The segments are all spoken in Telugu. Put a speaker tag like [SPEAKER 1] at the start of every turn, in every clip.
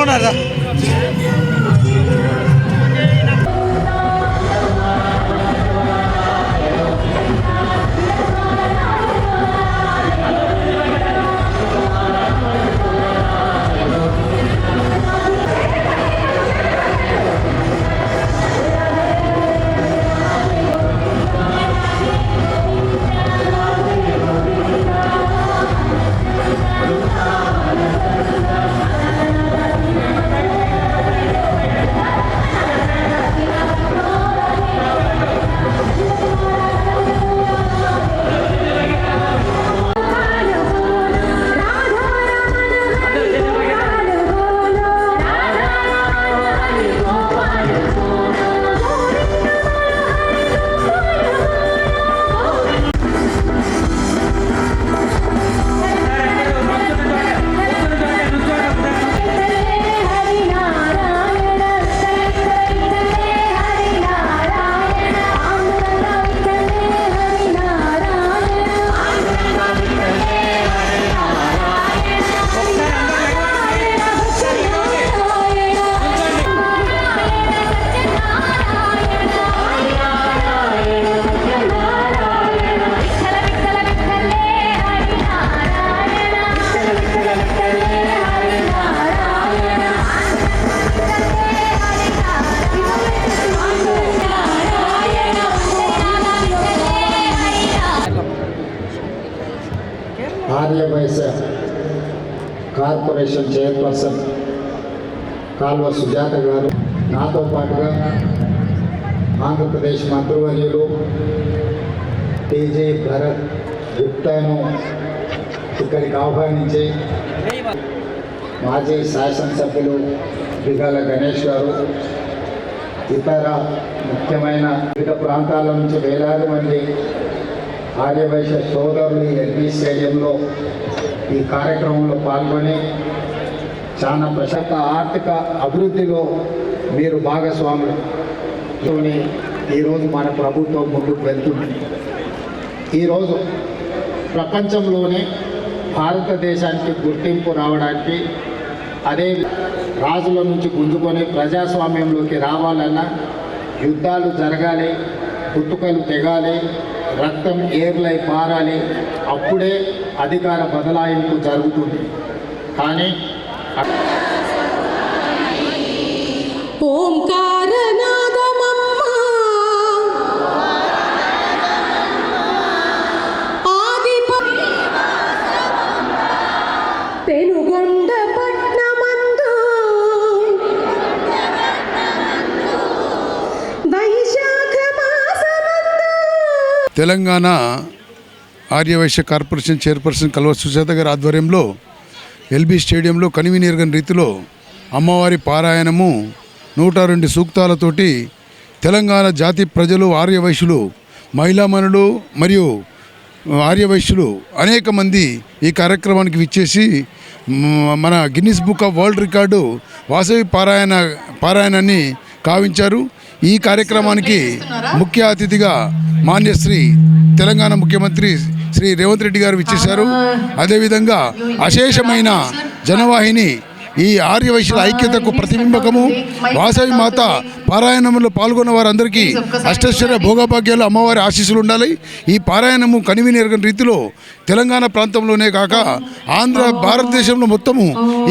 [SPEAKER 1] ఉన్నారా?
[SPEAKER 2] ఆర్యవైశ్య కార్పొరేషన్ చైర్పర్సన్ కాల్వ సుజాత గారు, నాతో పాటుగా ఆంధ్రప్రదేశ్ మంత్రివర్యులు టీజే భరత్ గుప్తాను ఇక్కడికి ఆహ్వానించి మాజీ శాసనసభ్యులు బిగాల గణేష్ గారు, ఇతర ముఖ్యమైన వివిధ ప్రాంతాల నుంచి వేలాది మంది ఆర్యవైశ్య సోదరులు ఎల్బీ స్టేడియంలో ఈ కార్యక్రమంలో పాల్గొని చాలా ప్రశాంత ఆర్థిక అభివృద్ధిలో మీరు భాగస్వాములు ఈరోజు మన ప్రభుత్వం ముందుకు వెళ్తుంది. ఈరోజు ప్రపంచంలోనే భారతదేశానికి గుర్తింపు రావడానికి, అదే రాజుల నుంచి గుంజుకొని ప్రజాస్వామ్యంలోకి రావాలన్నా యుద్ధాలు జరగాలి, పుట్టుకలు తెగాలి, రక్తం ఏర్లై పారాలి, అప్పుడే అధికార బదలాయింపు జరుగుతుంది. కానీ
[SPEAKER 3] తెలంగాణ ఆర్యవైశ్య కార్పొరేషన్ చైర్పర్సన్ కల్వ సుజాత గారి ఆధ్వర్యంలో ఎల్బీ స్టేడియంలో కనివినీరుగని రీతిలో అమ్మవారి పారాయణము 102 సూక్తాలతోటి తెలంగాణ జాతి ప్రజలు, ఆర్యవైశ్యులు, మహిళామణులు మరియు ఆర్యవైశ్యులు అనేక మంది ఈ కార్యక్రమానికి విచ్చేసి మన Guinness book of world record Vasavi పారాయణాన్ని కావించారు. ఈ కార్యక్రమానికి ముఖ్య అతిథిగా మాన్యశ్రీ తెలంగాణ ముఖ్యమంత్రి శ్రీ రేవంత్ రెడ్డి గారు విచ్చేశారు. అదేవిధంగా అశేషమైన జనవాహిని ఈ ఆర్యవైశ్యుల ఐక్యతకు ప్రతిబింబకము. వాసవి మాత పారాయణంలో పాల్గొన్న వారందరికీ అష్టైశ్వర్య భోగభాగ్యాలు, అమ్మవారి ఆశీస్సులు ఉండాలి. ఈ పారాయణము కనివినెరగని రీతిలో తెలంగాణ ప్రాంతంలోనే కాక భారతదేశంలో మొత్తము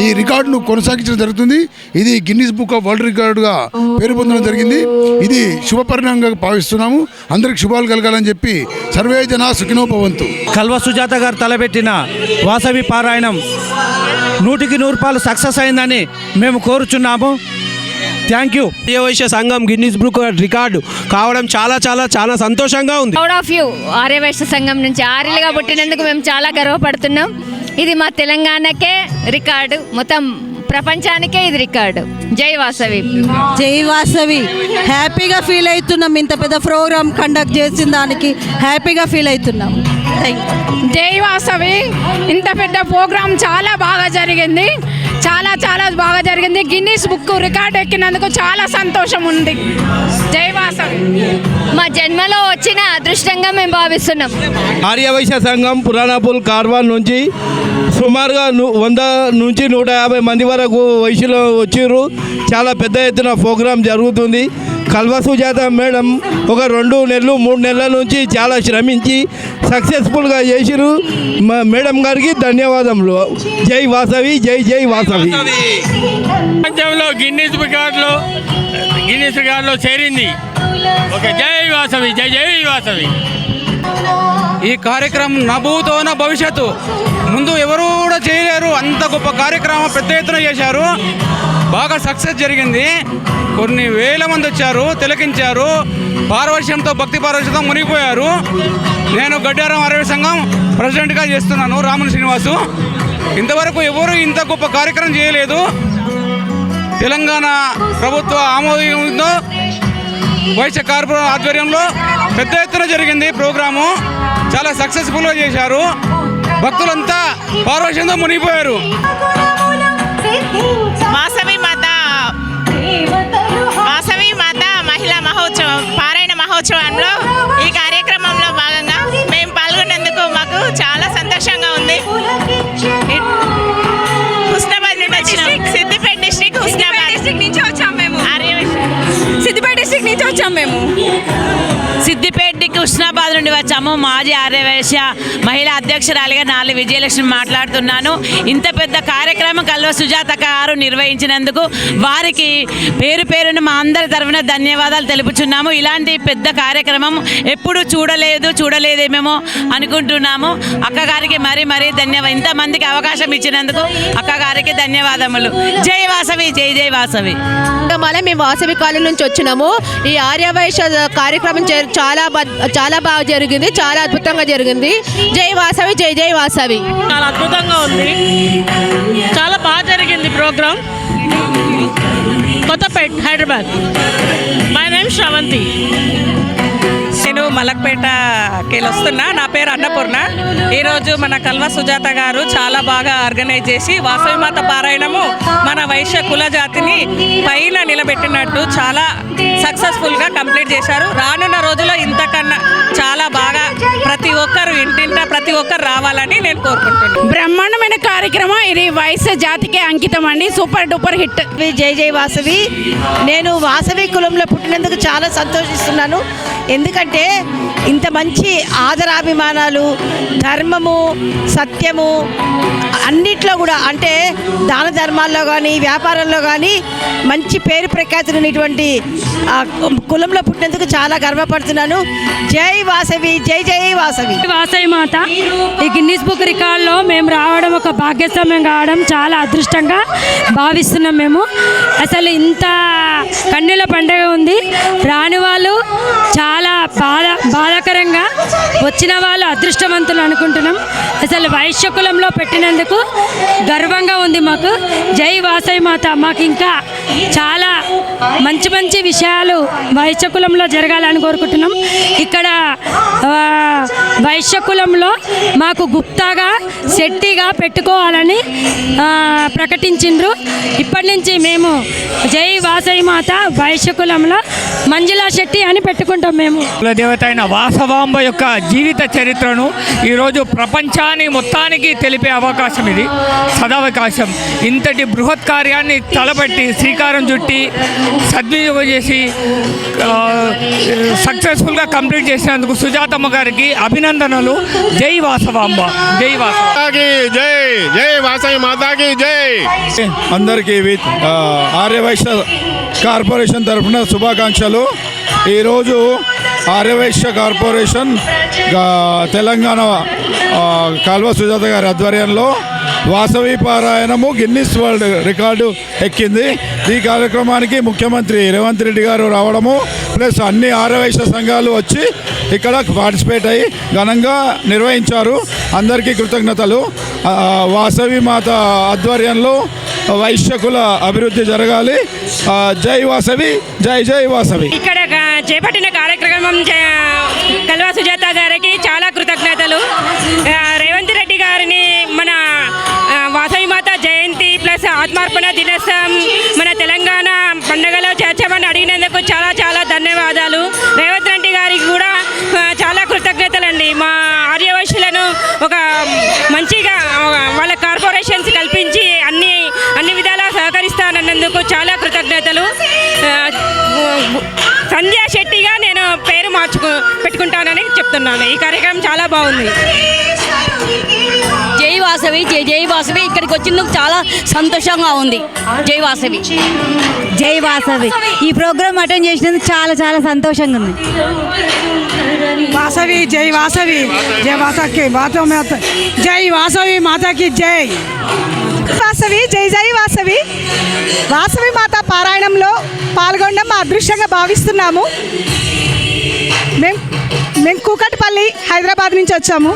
[SPEAKER 3] ఈ రికార్డును కొనసాగించడం జరుగుతుంది. ఇది గిన్నిస్ బుక్ ఆఫ్ వరల్డ్ రికార్డుగా పేరు పొందడం జరిగింది. ఇది శుభపరిణామంగా భావిస్తున్నాము. అందరికి శుభాలు కలగాలని చెప్పి సర్వే జనా సుఖినో భవంతు.
[SPEAKER 1] కల్వ సుజాత గారు తలపెట్టిన వాసవి పారాయణం 100% సక్సెస్ అయిందని మేము కోరుచున్నాము. Thank you.
[SPEAKER 4] ఆర్యవైశ్య సంఘం గిన్నిస్ బుక్ రికార్డు కావడం చాలా సంతోషంగా ఉంది.
[SPEAKER 5] Proud of you. ఆర్యవైశ్య సంఘం నుంచి ఆర్యలుగా పుట్టినందుకు మేము చాలా గర్వపడుతున్నాం. ఇది మా తెలంగాణకే రికార్డు, మొత్తం ప్రపంచానికే ఇది రికార్డు. జై వాసవి.
[SPEAKER 6] జై వాసవి. హ్యాపీగా ఫీల్ అవుతున్నాం. ఇంత పెద్ద ప్రోగ్రామ్ కండక్ట్ చేసిన దానికి హ్యాపీగా ఫీల్ అవుతున్నాం.
[SPEAKER 7] జై వాసవి. ఇంత పెద్ద ప్రోగ్రామ్ చాలా బాగా జరిగింది. చాలా బాగా జరిగింది. గిన్నిస్ బుక్ రికార్డ్ ఎక్కినందుకు చాలా సంతోషం ఉంది. జై వాసవి.
[SPEAKER 5] మా జన్మలో వచ్చిన అదృష్టంగా మేము భావిస్తున్నాం.
[SPEAKER 4] ఆర్యవైశ్య సంఘం పురాణాపూల్ కార్వాన్ నుంచి సుమారుగా 100 నుంచి 150 మంది వరకు వయసులో వచ్చిర్రు. చాలా పెద్ద ఎత్తున ప్రోగ్రాం జరుగుతుంది. కల్వ సుజాత మేడం ఒక 2 నెలలు 3 నెలల నుంచి చాలా శ్రమించి సక్సెస్ఫుల్గా చేసిరు. మేడం గారికి ధన్యవాదములు. జై వాసవి, జై జై వాసవి.
[SPEAKER 8] ప్రపంచంలో గిన్నిస్ రికార్డులో చేరింది. ఓకే, జై వాసవి, జై జై వాసవి.
[SPEAKER 9] ఈ కార్యక్రమం నభూతో నా భవిష్యత్తు, ముందు ఎవరు కూడా చేయలేరు. అంత గొప్ప కార్యక్రమం పెద్ద ఎత్తున చేశారు. బాగా సక్సెస్ జరిగింది. కొన్ని వేల మంది వచ్చారు, తిలకించారు. పారవశ్యంతో, భక్తి పారవశ్యంతో మునిగిపోయారు. నేను గడ్డారం ఆర్యవైశ్య సంఘం ప్రెసిడెంట్గా చేస్తున్నాను, రాముని శ్రీనివాసు. ఇంతవరకు ఎవరు ఇంత గొప్ప కార్యక్రమం చేయలేదు. తెలంగాణ ప్రభుత్వ ఆమోదంతో వైశ్య కార్పొరేషన్ ఆధ్వర్యంలో పెద్ద ఎత్తున జరిగింది ప్రోగ్రాము. చాలా సక్సెస్ఫుల్గా చేశారు. భక్తులంతా పారవశ్యంతో మునిగిపోయారు.
[SPEAKER 10] వాసవి మాత మహిళా మహోత్సవం పారాయణ మహోత్సవంలో ఈ కార్యక్రమంలో భాగంగా మేము పాల్గొన్నందుకు మాకు చాలా సంతోషంగా ఉంది. హుస్నాబాద్ నుండి వచ్చినాం. సిద్దిపేట డిస్ట్రిక్ట్ హుస్నాబాద్ నుంచి వచ్చాం మేము. సిద్దిపేట డిస్ట్రిక్ట్ నుంచి వచ్చాం మేము.
[SPEAKER 11] సిద్దిపేటకి హుస్నాబాద్ నుండి వచ్చాము. మాజీ ఆర్యవైశ్య మహిళా అధ్యక్షురాలిగా నాలుగు విజయలక్ష్మి మాట్లాడుతున్నాను. ఇంత పెద్ద కార్యక్రమం కల్వ సుజాత గారు నిర్వహించినందుకు వారికి పేరు పేరున మా అందరి తరఫున ధన్యవాదాలు తెలుపుచున్నాము. ఇలాంటి పెద్ద కార్యక్రమం ఎప్పుడు చూడలేదేమేమో అనుకుంటున్నాము. అక్కగారికి మరీ ధన్యవాదాలు. ఇంతమందికి అవకాశం ఇచ్చినందుకు అక్కగారికి ధన్యవాదములు. జై వాసవి, జై జై వాసవి.
[SPEAKER 12] మళ్ళీ మేము వాసవి కాలేజ్ నుంచి వచ్చినాము. ఈ ఆర్యవైశ్య కార్యక్రమం చాలా బాగా జరిగింది, చాలా అద్భుతంగా జరిగింది. జై వాసవి, జై జై వాసవి.
[SPEAKER 11] చాలా అద్భుతంగా ఉంది, చాలా బాగా జరిగింది program. Kothapet, Hyderabad. My name Sravanthi.
[SPEAKER 13] నేను మలక్పేటకి వస్తున్నా. నా పేరు అన్నపూర్ణ. ఈరోజు మన కల్వ సుజాత గారు చాలా బాగా ఆర్గనైజ్ చేసి వాసవి మాత పారాయణము మన వైశ్య కుల జాతిని పైన నిలబెట్టినట్టు చాలా సక్సెస్ఫుల్గా కంప్లీట్ చేశారు. రానున్న రోజుల్లో ఇంతకన్నా చాలా బాగా ప్రతి ఒక్కరు ప్రతి ఒక్కరు రావాలని నేను కోరుకుంటున్నాను.
[SPEAKER 7] బ్రహ్మాండమైన కార్యక్రమం ఇది. వైశ్య జాతికే అంకితం అండి. Super duper hit.
[SPEAKER 12] జై జై వాసవి. నేను వాసవి కులంలో పుట్టినందుకు చాలా సంతోషిస్తున్నాను. ఎందుకంటే ఇంత మంచి ఆదరాభిమానాలు, ధర్మము, సత్యము అన్నిట్లో కూడా, అంటే దాన ధర్మాల్లో కానీ వ్యాపారంలో కానీ మంచి పేరు ప్రఖ్యాతులు ఉన్నటువంటి కులంలో పుట్టినందుకు చాలా గర్వపడుతున్నాను. జై వాసవి, జై జై వాసవి.
[SPEAKER 14] వాసవి మాత ఈ గిన్నిస్ బుక్ రికార్డులో మేము రావడం, ఒక భాగ్యస్వామ్యం కావడం చాలా అదృష్టంగా భావిస్తున్నాం మేము. అసలు ఇంత కన్నుల పండుగ ఉంది. రాని వాళ్ళు చాలా బాధాకరంగా, వచ్చిన వాళ్ళు అదృష్టవంతులు అనుకుంటున్నాం. అసలు వైశ్య కులంలో పెట్టినందుకు గర్వంగా ఉంది మాకు. జై వాసవి మాత. మాకు ఇంకా చాలా మంచి విషయాలు వైశ్య కులంలో జరగాలని కోరుకుంటున్నాం. ఇక్కడ వైశ్య కులంలో మాకు గుప్తాగా, శెట్టిగా పెట్టుకోవాలని ప్రకటించిండ్రు. ఇప్పటి నుంచి మేము జై వాసవి మాత వైశ్య కులంలో మంజులా శెట్టి అని పెట్టుకుంటాం మేము.
[SPEAKER 8] కులదేవత అయిన వాసవాంబ యొక్క జీవిత చరిత్రను ఈరోజు ప్రపంచాన్ని మొత్తానికి తెలిపే అవకాశం ఇది, సదవకాశం. ఇంతటి బృహత్ కార్యాన్ని తలపెట్టి శ్రీకారం చుట్టి సద్వినియోగం చేసి సక్సెస్ఫుల్గా కంప్లీట్ చేసినందుకు సుజాతమ్మ గారికి అభినందనలు. జై వాసవాంబ, జై వాసవి,
[SPEAKER 15] జై జై వాసవి మాతాకి జై.
[SPEAKER 3] అందరికీ ఆర్యవైశ్య కార్పొరేషన్ తరఫున శుభాకాంక్షలు. ఈరోజు ఆర్యవైశ్య కార్పొరేషన్ తెలంగాణ కల్వ సుజాత గారి ఆధ్వర్యంలో వాసవి పారాయణము గిన్నిస్ వరల్డ్ రికార్డు ఎక్కింది. ఈ కార్యక్రమానికి ముఖ్యమంత్రి రేవంత్ రెడ్డి గారు రావడము, ప్లస్ అన్ని ఆర్యవైశ్య సంఘాలు వచ్చి ఇక్కడ పార్టిసిపేట్ అయ్యి ఘనంగా నిర్వహించారు. అందరికీ కృతజ్ఞతలు. వాసవి మాత ఆధ్వర్యంలో వైశ్యకుల అభివృద్ధి జరగాలి. జై వాసవి, జై జై వాసవి.
[SPEAKER 14] ఇక్కడ చేపట్టిన కార్యక్రమం కల్వ సుజాత గారికి చాలా కృతజ్ఞతలు. రేవంత్ రెడ్డి గారిని మన వాసవి మాత జయంతి ప్లస్ ఆత్మార్పణ దినోత్సవం మన తెలంగాణ పండుగలో చేర్చమని అడిగినందుకు చాలా ధన్యవాదాలు. రేవంత్ రెడ్డి గారు
[SPEAKER 7] మా ఆర్యవైశ్యులను ఒక మంచిగా వాళ్ళ కార్పొరేషన్స్ కల్పించి అన్ని విధాలా సహకరిస్తానన్నందుకు చాలా కృతజ్ఞతలు. సంధ్యా శెట్టిగా నేను పేరు పెట్టుకుంటానని చెప్తున్నాను. ఈ కార్యక్రమం చాలా బాగుంది.
[SPEAKER 16] జై వాసవి, జై జై వాసవి. ఇక్కడికి వచ్చినందుకు చాలా సంతోషంగా ఉంది. జై వాసవి,
[SPEAKER 6] జై వాసవి. ఈ ప్రోగ్రామ్ అటెండ్ చేసినందుకు చాలా చాలా సంతోషంగా ఉంది.
[SPEAKER 12] వాసవి, జై వాసవి, జై వాసకి మాత, జై వాసవి మాతకి జై. వాసవి, జై జై వాసవి. వాసవి మాత పారాయణంలో పాల్గొనడం మా అదృష్టంగా భావిస్తున్నాము. మేము కూకట్పల్లి హైదరాబాద్ నుంచి వచ్చాము.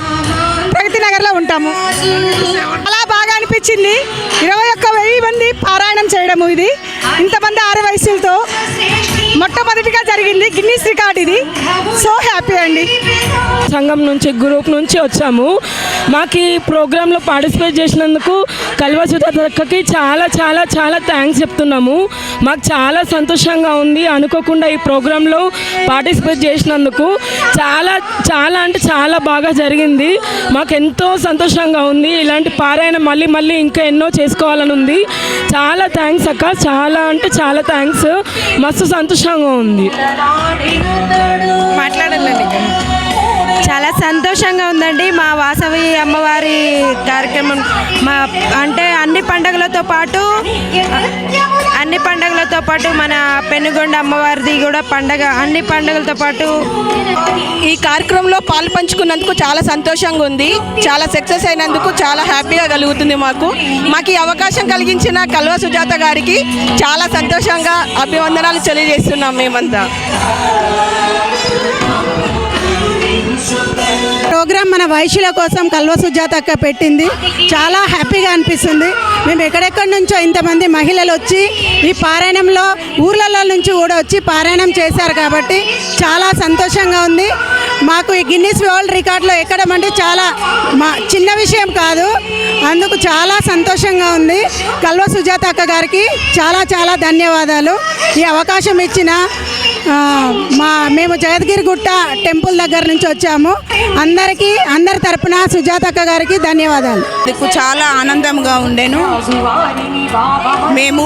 [SPEAKER 12] ప్రగతి నగర్లో ఉంటాము. చాలా బాగా అనిపించింది. 21,000 మంది పారాయణం చేయడము, ఇది ఇంతమంది ఆర్యవైశ్యులతో మొట్టమొదటిగా జరిగింది. గిన్నీస్ రికార్డ్ ఇది. సో హ్యాపీ అండి.
[SPEAKER 7] సంఘం నుంచి గ్రూప్ నుంచి వచ్చాము. మాకు ఈ ప్రోగ్రాంలో పార్టిసిపేట్ చేసినందుకు కల్వ సుధాతక్కకి చాలా చాలా చాలా థ్యాంక్స్ చెప్తున్నాము. మాకు చాలా సంతోషంగా ఉంది. అనుకోకుండా ఈ ప్రోగ్రాంలో పార్టిసిపేట్ చేసినందుకు చాలా చాలా అంటే చాలా బాగా జరిగింది. మాకు ఎంతో సంతోషంగా ఉంది. ఇలాంటి పారాయణ మళ్ళీ మళ్ళీ ఇంకా ఎన్నో చేసుకోవాలని ఉంది. చాలా థ్యాంక్స్ అక్క, చాలా అంటే చాలా థ్యాంక్స్. మస్తు సంతోషంగా ఉంది.
[SPEAKER 12] మాట్లాడాలండి. చాలా సంతోషంగా ఉందండి. మా వాసవి అమ్మవారి కార్యక్రమం అంటే అన్ని పండుగలతో పాటు మన పెనుగొండ అమ్మవారిది కూడా పండగ, అన్ని పండుగలతో పాటు ఈ కార్యక్రమంలో పాలు పంచుకున్నందుకు చాలా సంతోషంగా ఉంది. చాలా సక్సెస్ అయినందుకు చాలా హ్యాపీగా కలుగుతుంది. మాకు ఈ అవకాశం కలిగించిన కల్వ సుజాత గారికి చాలా సంతోషంగా అభివందనాలు తెలియజేస్తున్నాం మేమంతా.
[SPEAKER 6] ప్రోగ్రామ్ మన వైశ్యుల కోసం కల్వ సుజాత అక్క పెట్టింది. చాలా హ్యాపీగా అనిపిస్తుంది. మేము ఎక్కడెక్కడి నుంచో ఇంతమంది మహిళలు వచ్చి ఈ పారాయణంలో ఊర్లలో నుంచి కూడా వచ్చి పారాయణం చేశారు కాబట్టి చాలా సంతోషంగా ఉంది. మాకు ఈ గిన్నిస్ వరల్డ్ రికార్డులో ఎక్కడం అంటే చాలా చిన్న విషయం కాదు. అందుకు చాలా సంతోషంగా ఉంది. కల్వ సుజాత అక్క గారికి చాలా చాలా ధన్యవాదాలు. ఈ అవకాశం ఇచ్చిన మేము జగద్గిరిగుట్ట టెంపుల్ దగ్గర నుంచి వచ్చాము. అందరి తరపున సుజాత అక్క గారికి ధన్యవాదాలు.
[SPEAKER 12] చాలా ఆనందంగా ఉండేను. మేము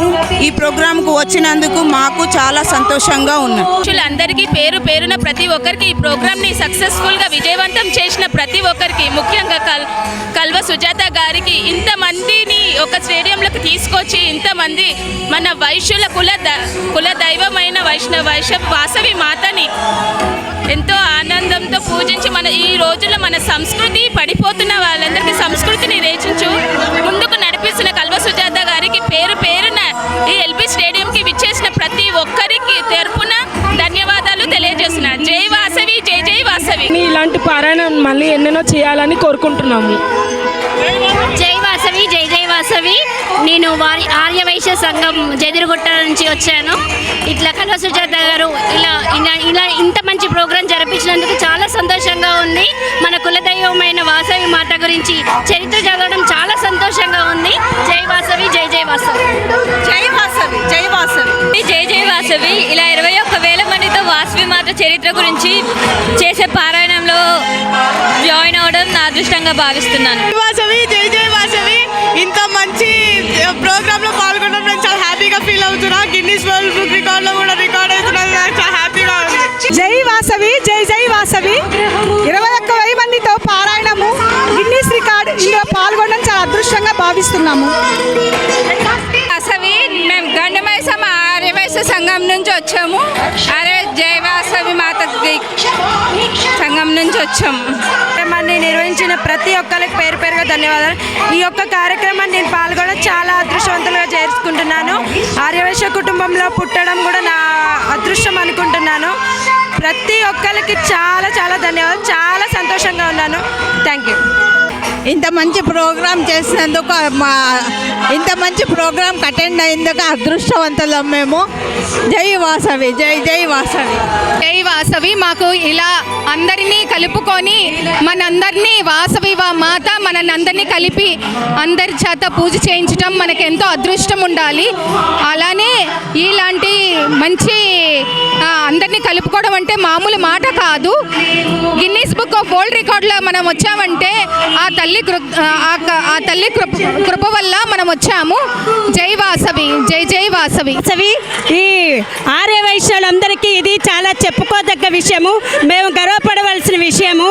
[SPEAKER 12] ఈ ప్రోగ్రాంకు వచ్చినందుకు మాకు చాలా సంతోషంగా ఉన్నాం.
[SPEAKER 11] అందరికీ పేరు పేరున ప్రతి ఒక్కరికి ఈ ప్రోగ్రామ్ని సక్సెస్ఫుల్గా విజయవంతం చేసిన ప్రతి ఒక్కరికి, ముఖ్యంగా కల్వ సుజాత గారికి ఇంతమందిని ఒక స్టేడియంలోకి తీసుకొచ్చి ఇంతమంది మన వైశ్యుల కుల దైవమైన వాసవి మాతని ఎంతో ఆనందంతో పూజించి ఈ రోజుల్లో మన సంస్కృతి పడిపోతున్న వాళ్ళందరికీ సంస్కృతిని రేచించు ముందుకు నడిపిస్తున్న కల్వ సుజాత గారికి పేరు పేరున ఈ ఎల్బీ స్టేడియంకి విచ్చేసిన ప్రతి ఒక్కరికి తరపున ధన్యవాదాలు తెలియజేస్తున్నాను. జై వాసవి, జై జై వాసవి.
[SPEAKER 7] ఇలాంటి పారాయణం మళ్ళీ ఎన్నెన్నో చేయాలని కోరుకుంటున్నాము.
[SPEAKER 5] జై వాసవి, జై జై వాసవి. నేను ఆర్యవైశ్య సంఘం జదిరుగుట్ట నుంచి వచ్చాను. ఇట్లా కల్వ సుజాత గారు ఇలా ఇంత మంచి ప్రోగ్రాం జరిపించినందుకు చాలా సంతోషంగా ఉంది. మన కులదైవమైన వాసవి మాత గురించి చరిత్ర చదవడం చాలా సంతోషంగా ఉంది. జై వాసవి, జై జై వాసవి.
[SPEAKER 12] జై వాసవి, జై వాసవి,
[SPEAKER 5] జై జై వాసవి. ఇలా 21,000 మందితో వాసవి మాత చరిత్ర గురించి చేసే పారాయణంలో జాయిన్ అవ్వడం నా అదృష్టంగా భావిస్తున్నాను.
[SPEAKER 12] వాసవి, జై జై వాసవి. ఇంత మంచి ప్రోగ్రాంలో పాల్గొనడం నేను చాలా హ్యాపీగా ఫీల్ అవుతున్నా. గిన్నిస్ వరల్డ్ బుక్ రికార్డులో కూడా రికార్డ్ అవుతున్నది. నాకు చాలా హ్యాపీగా ఉంది. జై వాసవి, జై జై వాసవి. 21,000 మందితో పారాయణము గిన్నిస్ రికార్డ్ ఇందులో పాల్గొనడం చాలా అదృష్టంగా భావిస్తున్నాము.
[SPEAKER 7] వాసవి, మేము గండమైసమ్మ ఆర్యవైశ్య సంఘం నుంచి వచ్చాము. జై వాసవి మాత సంఘం నుంచి వచ్చాము. కార్యక్రమాన్ని నిర్వహించిన ప్రతి ఒక్కరికి పేరు పేరుగా ధన్యవాదాలు. ఈ యొక్క కార్యక్రమాన్ని నేను పాల్గొనడం చాలా అదృష్టవంతులుగా చేసుకుంటున్నాను. ఆర్యవైశ్య కుటుంబంలో పుట్టడం కూడా నా అదృష్టం అనుకుంటున్నాను. ప్రతి ఒక్కరికి చాలా చాలా ధన్యవాదాలు. చాలా సంతోషంగా ఉన్నాను. Thank you.
[SPEAKER 6] ఇంత మంచి ప్రోగ్రాం చేసినందుకు ఇంత మంచి ప్రోగ్రాం అటెండ్ అయ్యేందుకు అదృష్టవంతులం మేము. జై వాసవి, జై జై వాసవి.
[SPEAKER 7] జై వాసవి. మాకు ఇలా అందరినీ కలుపుకొని మనందరినీ వాసవి మాత మనందరినీ కలిపి అందరి చేత పూజ చేయించడం మనకు ఎంతో అదృష్టం ఉండాలి. అలానే ఇలాంటి మంచి
[SPEAKER 17] అందరినీ కలుపుకోవడం అంటే మామూలు మాట కాదు. గిన్నీస్ బుక్ ఆఫ్ వరల్డ్ రికార్డులో మనం వచ్చామంటే ఆ తల్లి కృప వల్ల మనం వచ్చాము. జై వాసవి, జై జై వాసవి.
[SPEAKER 12] ఈ ఆర్య వైశ్యులందరికీ ఇది చాలా చెప్పుకోదగ్గ విషయము, మేము గర్వపడవలసిన విషయము.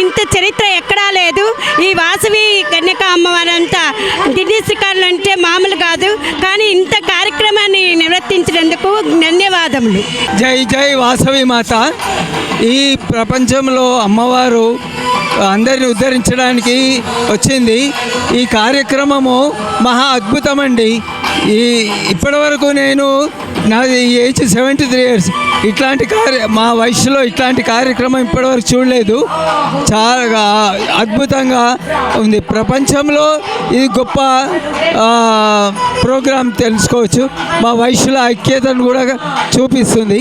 [SPEAKER 12] ఇంత చరిత్ర ఎక్కడా లేదు. ఈ వాసవి కన్యకా అమ్మవారంతా గిన్నీస్ రికార్డులు అంటే మామూలు కాదు. కానీ ఇంత కార్యక్రమాన్ని నిర్వర్తించినందుకు ధన్యవాదములు.
[SPEAKER 18] జై జై వాసవి మాత. ఈ ప్రపంచంలో అమ్మవారు అందరిని ఉద్ధరించడానికి వచ్చింది. ఈ కార్యక్రమము మహా అద్భుతమండి. ఇప్పటివరకు నేను నాది ఏజ్ 73 years, ఇట్లాంటి మా వయసులో ఇట్లాంటి కార్యక్రమం ఇప్పటివరకు చూడలేదు. చాలా అద్భుతంగా ఉంది. ప్రపంచంలో ఇది గొప్ప ప్రోగ్రాం తెలుసుకోవచ్చు. మా వయసులో ఐక్యతను కూడా చూపిస్తుంది.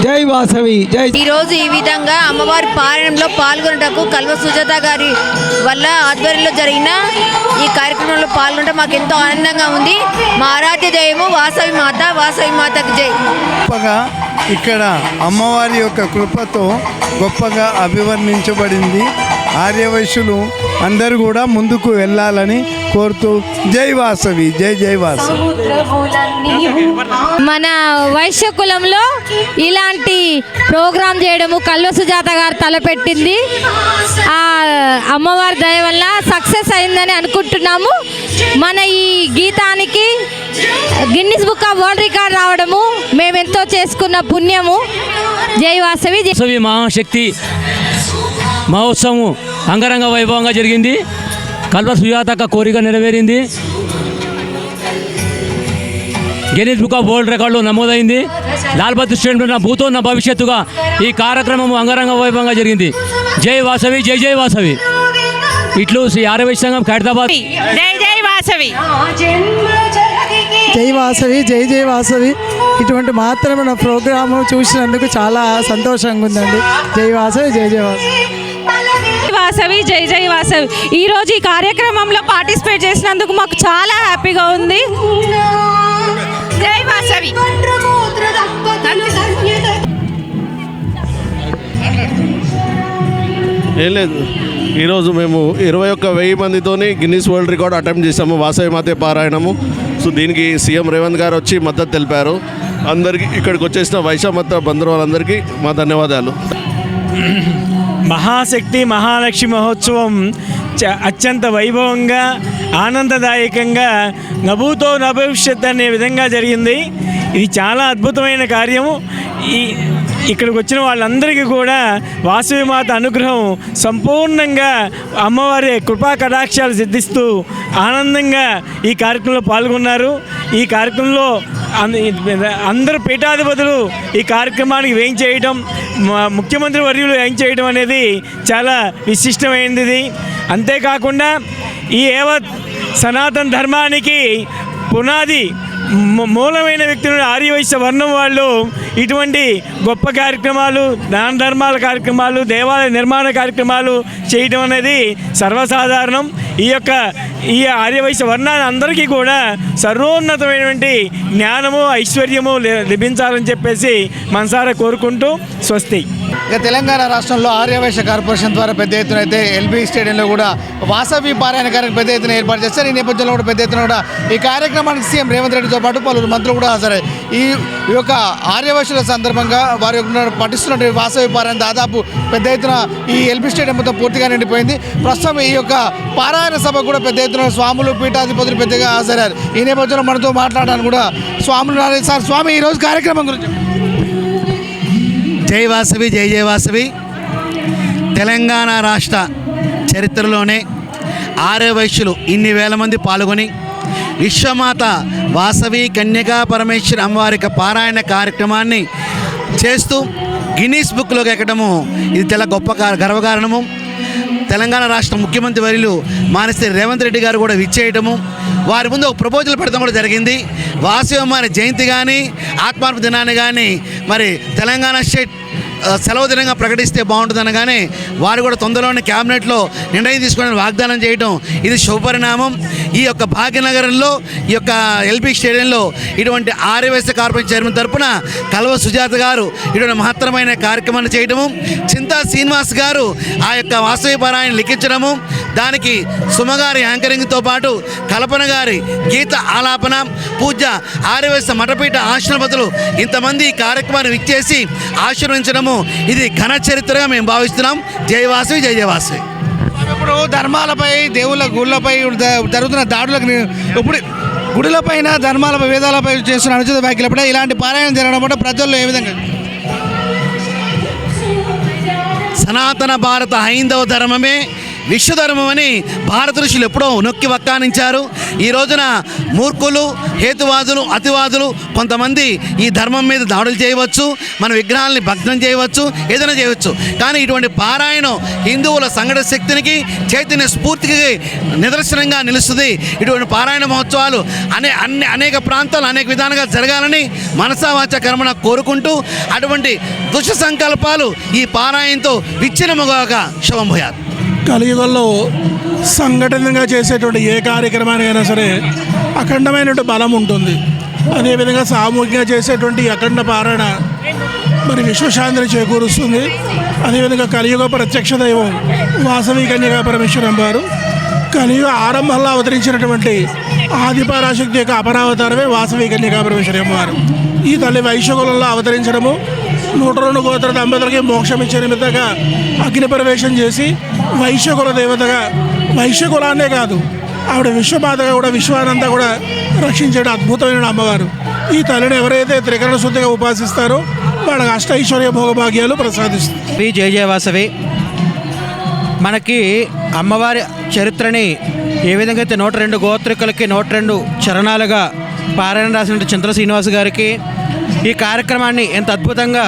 [SPEAKER 18] జై వాసవి, జై.
[SPEAKER 19] ఈరోజు ఈ విధంగా అమ్మవారి పారాయణంలో పాల్గొనటకు కల్వ సుజాత గారి వల్ల ఆధ్వర్యంలో జరిగిన ఈ కార్యక్రమంలో పాల్గొనడం మాకు ఎంతో ఆనందంగా ఉంది. మా ఆరాధ్య దైవము వాసవి మాత, వాసవి మాతకు జై.
[SPEAKER 20] గొప్పగా ఇక్కడ అమ్మవారి యొక్క కృపతో గొప్పగా అభివర్ణించబడింది. ఆర్యవైశ్యులు అందరూ కూడా ముందుకు వెళ్ళాలని కోరుతూ జై వాసవి, జై జై వాసవి.
[SPEAKER 14] మన వైశ్య కులంలో ఇలాంటి ప్రోగ్రాం చేయడము కల్వ సుజాత గారు తలపెట్టింది. ఆ అమ్మవారి దయ వల్ల సక్సెస్ అయిందని అనుకుంటున్నాము. మన ఈ గీతానికి Guinness book of world record రావడము మేమెంతో చేసుకున్న పుణ్యము. జై వాసవి.
[SPEAKER 21] వాసవి మహాశక్తి మహోత్సవం అంగరంగ వైభవంగా జరిగింది. కల్వ సుజాతక కోరిక నెరవేరింది. గిన్నిస్ బుక్ ఆఫ్ వరల్డ్ రికార్డులో నమోదైంది. లాల్ బహదూర్ స్టేడియంలో నా భూతో నా భవిష్యత్తుగా ఈ కార్యక్రమం అంగరంగ వైభవంగా జరిగింది. జై వాసవి, జై జై వాసవి. ఇట్లు శ్రీ ఆర్యవైశ్య సంఘం ఖైరతాబాద్.
[SPEAKER 11] జై జై వాసవి.
[SPEAKER 22] జై వాసవి, జై జై వాసవి. ఇటువంటి మాత్రమే ప్రోగ్రాము చూసినందుకు చాలా సంతోషంగా ఉందండి. జై వాసవి, జై జై వాసవి.
[SPEAKER 17] వాసవి, జై జై వాసవి. ఈరోజు ఈ కార్యక్రమంలో పార్టిసిపేట్ చేసినందుకు మాకు చాలా హ్యాపీగా ఉంది. జై వాసవి.
[SPEAKER 15] ఏం లేదు, ఈరోజు మేము 21,000 మందితోని గిన్నిస్ వరల్డ్ రికార్డ్ అటెంప్ట్ చేసాము వాసవి మాతే పారాయణము. సో దీనికి సీఎం రేవంత్ గారు వచ్చి మద్దతు తెలిపారు. అందరికీ ఇక్కడికి వచ్చేసిన వైశ్యమత బంధువులందరికీ మా ధన్యవాదాలు.
[SPEAKER 23] మహాశక్తి మహాలక్ష్మి మహోత్సవం అత్యంత వైభవంగా ఆనందదాయకంగా నభూతో నభవిష్యత్ అనే విధంగా జరిగింది. ఇది చాలా అద్భుతమైన కార్యము. ఇక్కడికి వచ్చిన వాళ్ళందరికీ కూడా వాసవి మాత అనుగ్రహం సంపూర్ణంగా అమ్మవారి కృపా కటాక్షాలు సిద్ధిస్తూ ఆనందంగా ఈ కార్యక్రమంలో పాల్గొన్నారు. ఈ కార్యక్రమంలో అందరూ పీఠాధిపతులు ఈ కార్యక్రమానికి వేయించేయడం, ముఖ్యమంత్రి వర్యులు వేయించేయడం అనేది చాలా విశిష్టమైనది. అంతేకాకుండా ఈ యావత్ సనాతన ధర్మానికి పునాది మూలమైన వ్యక్తులు ఆర్యవైశ్య వర్ణం వాళ్ళు ఇటువంటి గొప్ప కార్యక్రమాలు, దాన ధర్మాల కార్యక్రమాలు, దేవాలయ నిర్మాణ కార్యక్రమాలు చేయడం అనేది సర్వసాధారణం. ఈ ఆర్యవైశ్య వర్ణాన్ని అందరికీ కూడా సర్వోన్నతమైనటువంటి జ్ఞానము, ఐశ్వర్యము లభించాలని చెప్పేసి మనసారా కోరుకుంటూ స్వస్తి.
[SPEAKER 2] ఇక తెలంగాణ రాష్ట్రంలో ఆర్యవైశ్య కార్పొరేషన్ ద్వారా పెద్ద ఎత్తున అయితే ఎల్బీ స్టేడియంలో కూడా వాసవి పారాయణ కార్యక్రమం పెద్ద ఎత్తున ఏర్పాటు చేస్తారు. ఈ నేపథ్యంలో కూడా పెద్ద ఎత్తున కూడా ఈ కార్యక్రమానికి సీఎం రేవంత్ రెడ్డితో పాటు పలువురు మంత్రులు కూడా హాజరయ్యారు. ఈ యొక్క ఆర్యవైశ్యుల సందర్భంగా వారి పఠిస్తున్న వాసవి పారాయణ దాదాపు పెద్ద ఎత్తున ఈ ఎల్బీ స్టేడియం మొత్తం పూర్తిగా నిండిపోయింది. ప్రస్తుతం ఈ యొక్క పారాయణ సభ కూడా పెద్ద ఎత్తున స్వాములు, పీఠాధిపతులు పెద్దగా హాజరయ్యారు. ఈ నేపథ్యంలో మనతో మాట్లాడడానికి కూడా స్వాములు సార్. స్వామి, ఈరోజు కార్యక్రమం గురించి.
[SPEAKER 24] జై వాసవి, జై జై వాసవి. తెలంగాణ రాష్ట్ర చరిత్రలోనే ఆర్యవైశ్యులు ఇన్ని వేల మంది పాల్గొని విశ్వమాత వాసవి కన్యకా పరమేశ్వరి అమ్మవారి పారాయణ కార్యక్రమాన్ని చేస్తూ గిన్నీస్ బుక్లోకి ఎక్కడము ఇది చాలా గొప్ప గర్వకారణము. తెలంగాణ రాష్ట్ర ముఖ్యమంత్రి వర్యులు మానశ్రీ రేవంత్ రెడ్డి గారు కూడా విచ్చేయటము, వారి ముందు ఒక ప్రపోజల్ పెడతాం కూడా జరిగింది. వాసవి అమ్మవారి జయంతి కానీ ఆత్మార్పణ దినాన్ని కానీ మరి తెలంగాణ స్టేట్ సెలవు దినంగా ప్రకటిస్తే బాగుంటుంది అనగానే వారు కూడా తొందరలోనే క్యాబినెట్లో నిర్ణయం తీసుకుని వాగ్దానం చేయడం ఇది శుభపరిణామం. ఈ యొక్క భాగ్యనగరంలో ఈ యొక్క ఎల్బీ స్టేడియంలో ఇటువంటి ఆర్యవైశ్య కార్పొరేషన్ చైర్మన్ తరపున కల్వ సుజాత గారు ఇటువంటి మహత్తరమైన కార్యక్రమాన్ని చేయడము, చింతా శ్రీనివాస్ గారు ఆ యొక్క వాసవి పారాయణ లిఖించడము, దానికి సుమగారి యాంకరింగ్తో పాటు కల్పన గారి గీత ఆలాపన, పూజ్య ఆర్యవైశ్య మఠపీఠ ఆశ్రమపతులు ఇంతమంది ఈ కార్యక్రమాన్ని విచ్చేసి ఆశీర్వదించడము ఇది ఘన చరిత్రగా మేము భావిస్తున్నాం. జై వాసవి, జై జయ వాసవి.
[SPEAKER 2] ఇప్పుడు ధర్మాలపై, దేవుళ్ళ గుళ్ళపై జరుగుతున్న దాడులకు ఇప్పుడు గుడులపైన, ధర్మాలపై, వేదాలపై చేస్తున్న అనుచిత వ్యాఖ్యలపై ఇలాంటి పారాయణం జరగడం వల్ల ప్రజల్లో ఏ విధంగా?
[SPEAKER 24] సనాతన భారత హైందవ ధర్మమే విశ్వధర్మం అని భారత ఋషులు ఎప్పుడో నొక్కి వక్కానించారు. ఈ రోజున మూర్ఖులు, హేతువాదులు, అతివాదులు కొంతమంది ఈ ధర్మం మీద దాడులు చేయవచ్చు, మన విగ్రహాలని భగ్నం చేయవచ్చు, ఏదైనా చేయవచ్చు. కానీ ఇటువంటి పారాయణం హిందువుల సంఘటన శక్తికి, చైతన్య స్ఫూర్తికి నిదర్శనంగా నిలుస్తుంది. ఇటువంటి పారాయణ మహోత్సవాలు అనేక ప్రాంతాలు అనేక విధాలుగా జరగాలని మనసావాచ కర్మణ కోరుకుంటూ అటువంటి దుష్ట సంకల్పాలు ఈ పారాయణంతో విచ్ఛిన్నముగాక శుభం భూయాత్.
[SPEAKER 1] కలియుగంలో సంఘటితంగా చేసేటువంటి ఏ కార్యక్రమానికైనా సరే అఖండమైనటువంటి బలం ఉంటుంది. అదేవిధంగా సామూహికంగా చేసేటువంటి అఖండ పారాయణ మరి విశ్వశాంతిని చేకూరుస్తుంది. అదేవిధంగా కలియుగ ప్రత్యక్ష దైవం వాసవి కన్యకా పరమేశ్వరం వారు కలియుగ ఆరంభంలో అవతరించినటువంటి ఆదిపరాశక్తి యొక్క అపరావతారమే వాసవి కన్యకా పరమేశ్వరం వారు. ఈ తల్లి వైశ్యకులంలో అవతరించడము, 102 గోత్ర దంపతులకి మోక్షం ఇచ్చే నిమిత్తంగా అగ్ని ప్రవేశం చేసి వైశ్యకుల దేవతగా, వైశ్యకులాన్నే కాదు ఆవిడ విశ్వమాతగా కూడా విశ్వానంతా కూడా రక్షించే అద్భుతమైన అమ్మవారు. ఈ తల్లిని ఎవరైతే త్రికరణ శుద్ధిగా ఉపాసిస్తారో వాళ్ళకి అష్టైశ్వర్య భోగభాగ్యాలు ప్రసాదిస్తుంది.
[SPEAKER 4] జయ జయ వాసవి. మనకి అమ్మవారి చరిత్రని ఏ విధంగా అయితే 102 గోత్రికులకి 102 చరణాలుగా పారాయణ రాసినటువంటి చింతల శ్రీనివాస్ గారికి, ఈ కార్యక్రమాన్ని ఎంత అద్భుతంగా